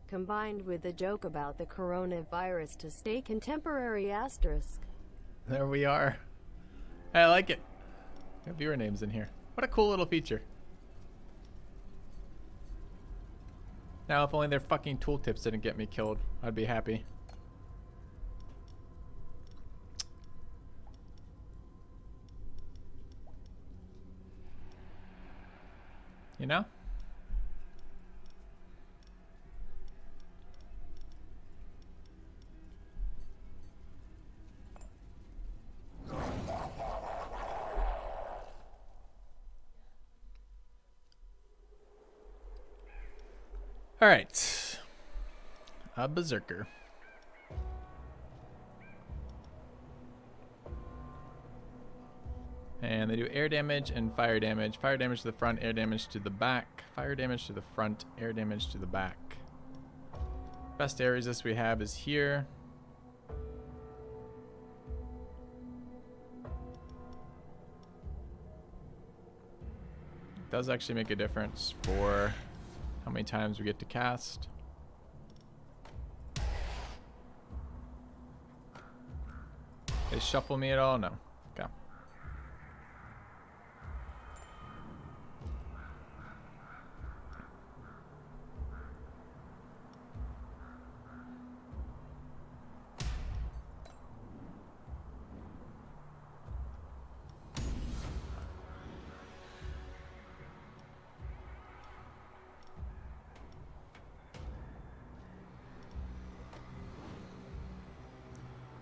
Combined with a joke about the coronavirus to stay contemporary asterisk. There we are. I like it. Got viewer names in here. What a cool little feature. Now, if only their fucking tooltips didn't get me killed, I'd be happy. You know? All right, a berserker. And they do air damage and fire damage. Fire damage to the front, air damage to the back. Fire damage to the front, air damage to the back. Best air resist we have is here. It does actually make a difference for how many times we get to cast. They shuffle me at all? No. Okay.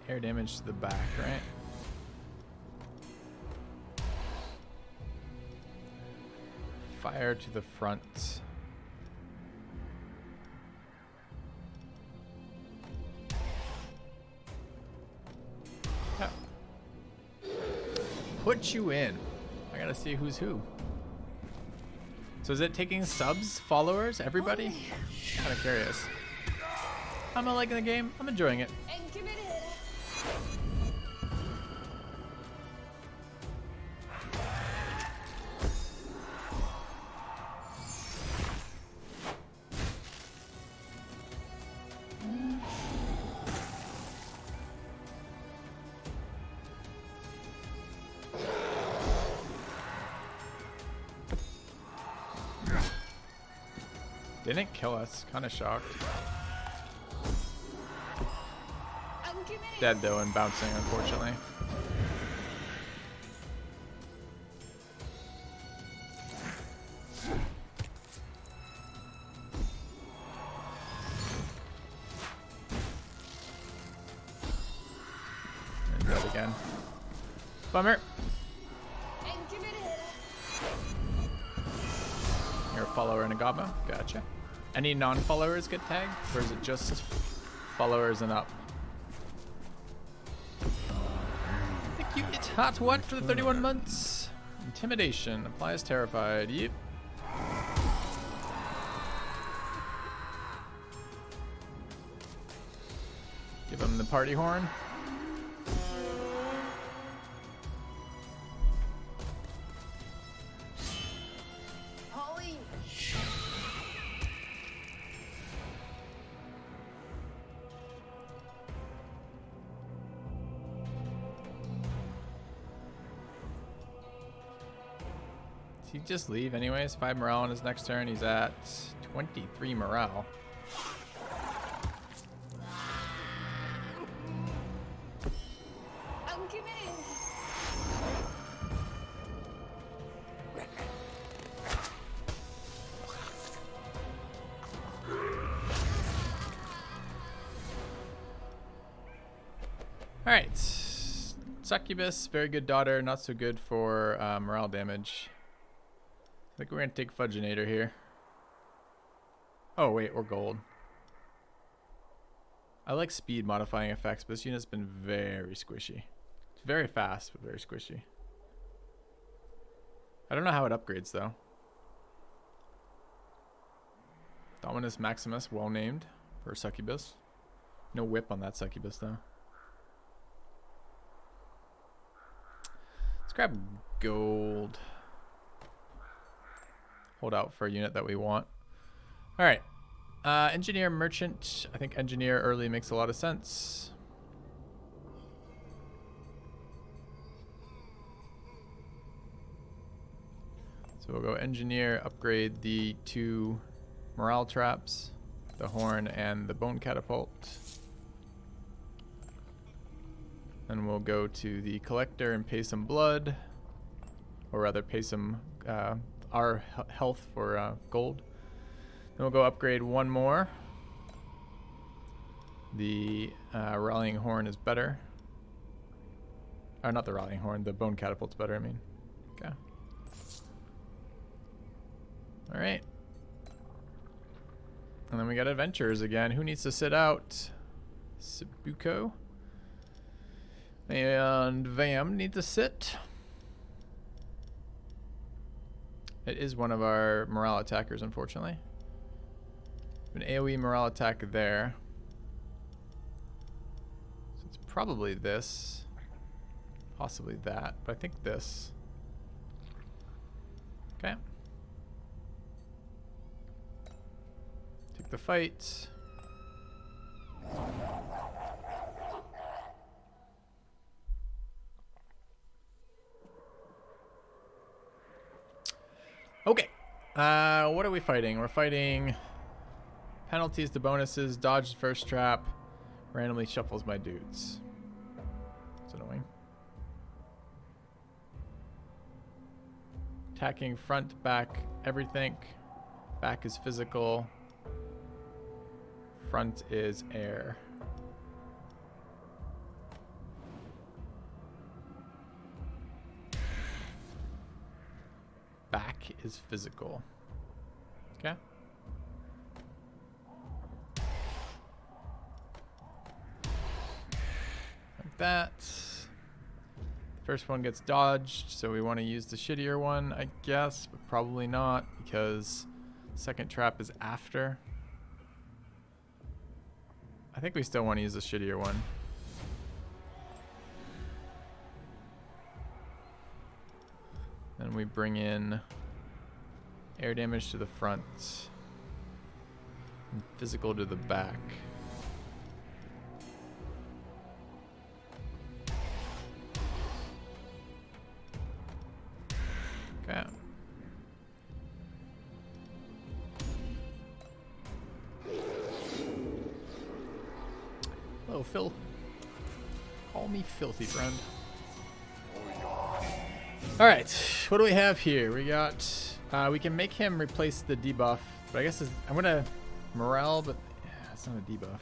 Air damage to the back, right? Fire to the front. Yeah. Put you in. I gotta see who's who. So is it taking subs, followers, everybody? Kind of curious. I'm not liking the game. I'm enjoying it. Didn't kill us. Kind of shocked. Dead though and bouncing, unfortunately. And dead again. Bummer. You're a follower and a gobbo. Gotcha. Any non-followers get tagged, or is it just followers and up? Unit hot what for the 31 months? Intimidation applies terrified. Yep. Give him the party horn. Holly. Does he just leave anyways? 5 morale on his next turn. He's at 23 morale. I'm committed. All right. Succubus, very good daughter, not so good for morale damage. I think we're going to take Fudginator here. Oh, wait, or gold. I like speed modifying effects, but this unit's been very squishy. It's very fast, but very squishy. I don't know how it upgrades, though. Dominus Maximus, well named for Succubus. No whip on that Succubus, though. Let's grab gold. Hold out for a unit that we want. All right. Engineer, merchant. I think engineer early makes a lot of sense. So we'll go engineer, upgrade the 2 morale traps, the horn and the bone catapult. Then we'll go to the collector and pay some blood, or rather pay some our health for gold. Then we'll go upgrade 1 more. The rallying horn is better. Or not the rallying horn, the bone catapult's better, I mean. Okay. Alright. And then we got adventurers again. Who needs to sit out? Sabuko. And Vam need to sit. It is one of our morale attackers, unfortunately. An AoE morale attack there. So it's probably this. Possibly that, but I think this. Okay. Take the fight. Okay. What are we fighting? We're fighting penalties to bonuses, dodge the first trap, randomly shuffles my dudes. It's annoying. Attacking front, back, everything. Back is physical. Front is air. Back is physical. Okay. Like that. First one gets dodged, so we want to use the shittier one, I guess, but probably not because second trap is after. I think we still want to use the shittier one. Then we bring in air damage to the front and physical to the back. Okay. Hello, Phil. Call me filthy, friend. All right, what do we have here? We got, we can make him replace the debuff, but I guess I'm gonna morale, but yeah, it's not a debuff.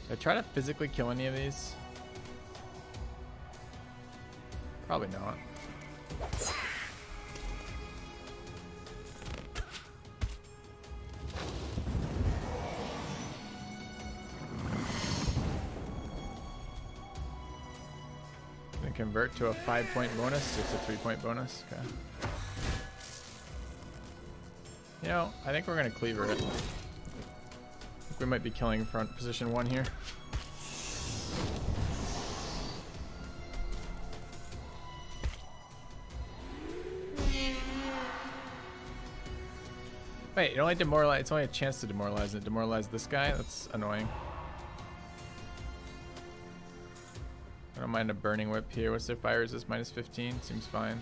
Did I try to physically kill any of these? Probably not. And convert to a 5-point bonus. It's a 3-point bonus. Okay. You know, I think we're gonna cleaver it. I think we might be killing front position 1 here. Wait, it only demoralize. It's only a chance to demoralize. It demoralize this guy. That's annoying. I don't mind a burning whip here. What's their fire resist? Minus 15. Seems fine.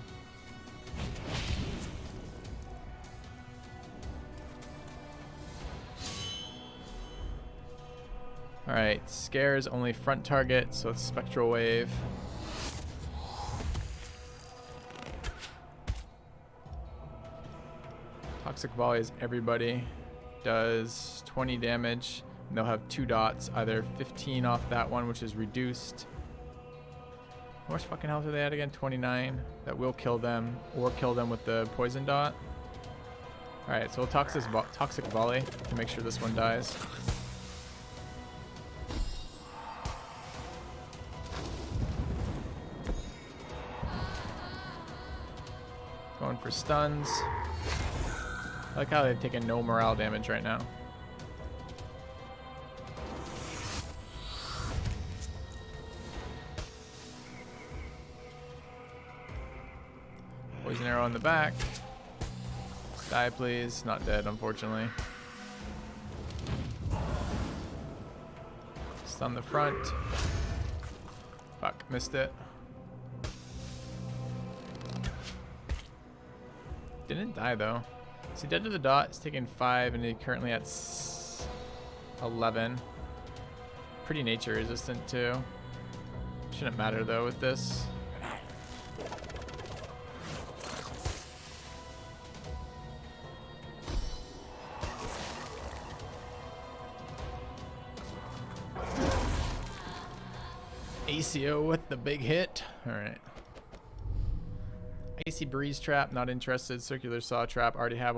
Alright, scare is only front target, so it's spectral wave. Toxic volley is everybody. Does 20 damage. And they'll have 2 dots, either 15 off that one, which is reduced. How much fucking health are they at again? 29. That will kill them, or kill them with the poison dot. Alright, so we'll toxic volley to make sure this one dies. Going for stuns. I like how they've taken no morale damage right now. Poison arrow in the back. Die, please. Not dead, unfortunately. Stun the front. Fuck, missed it. Didn't die though. So dead to the dot. He's taking 5 and he's currently at 11. Pretty nature resistant too. Shouldn't matter though with this. ACO with the big hit. Alright. Icy breeze trap, not interested. Circular saw trap, already have one.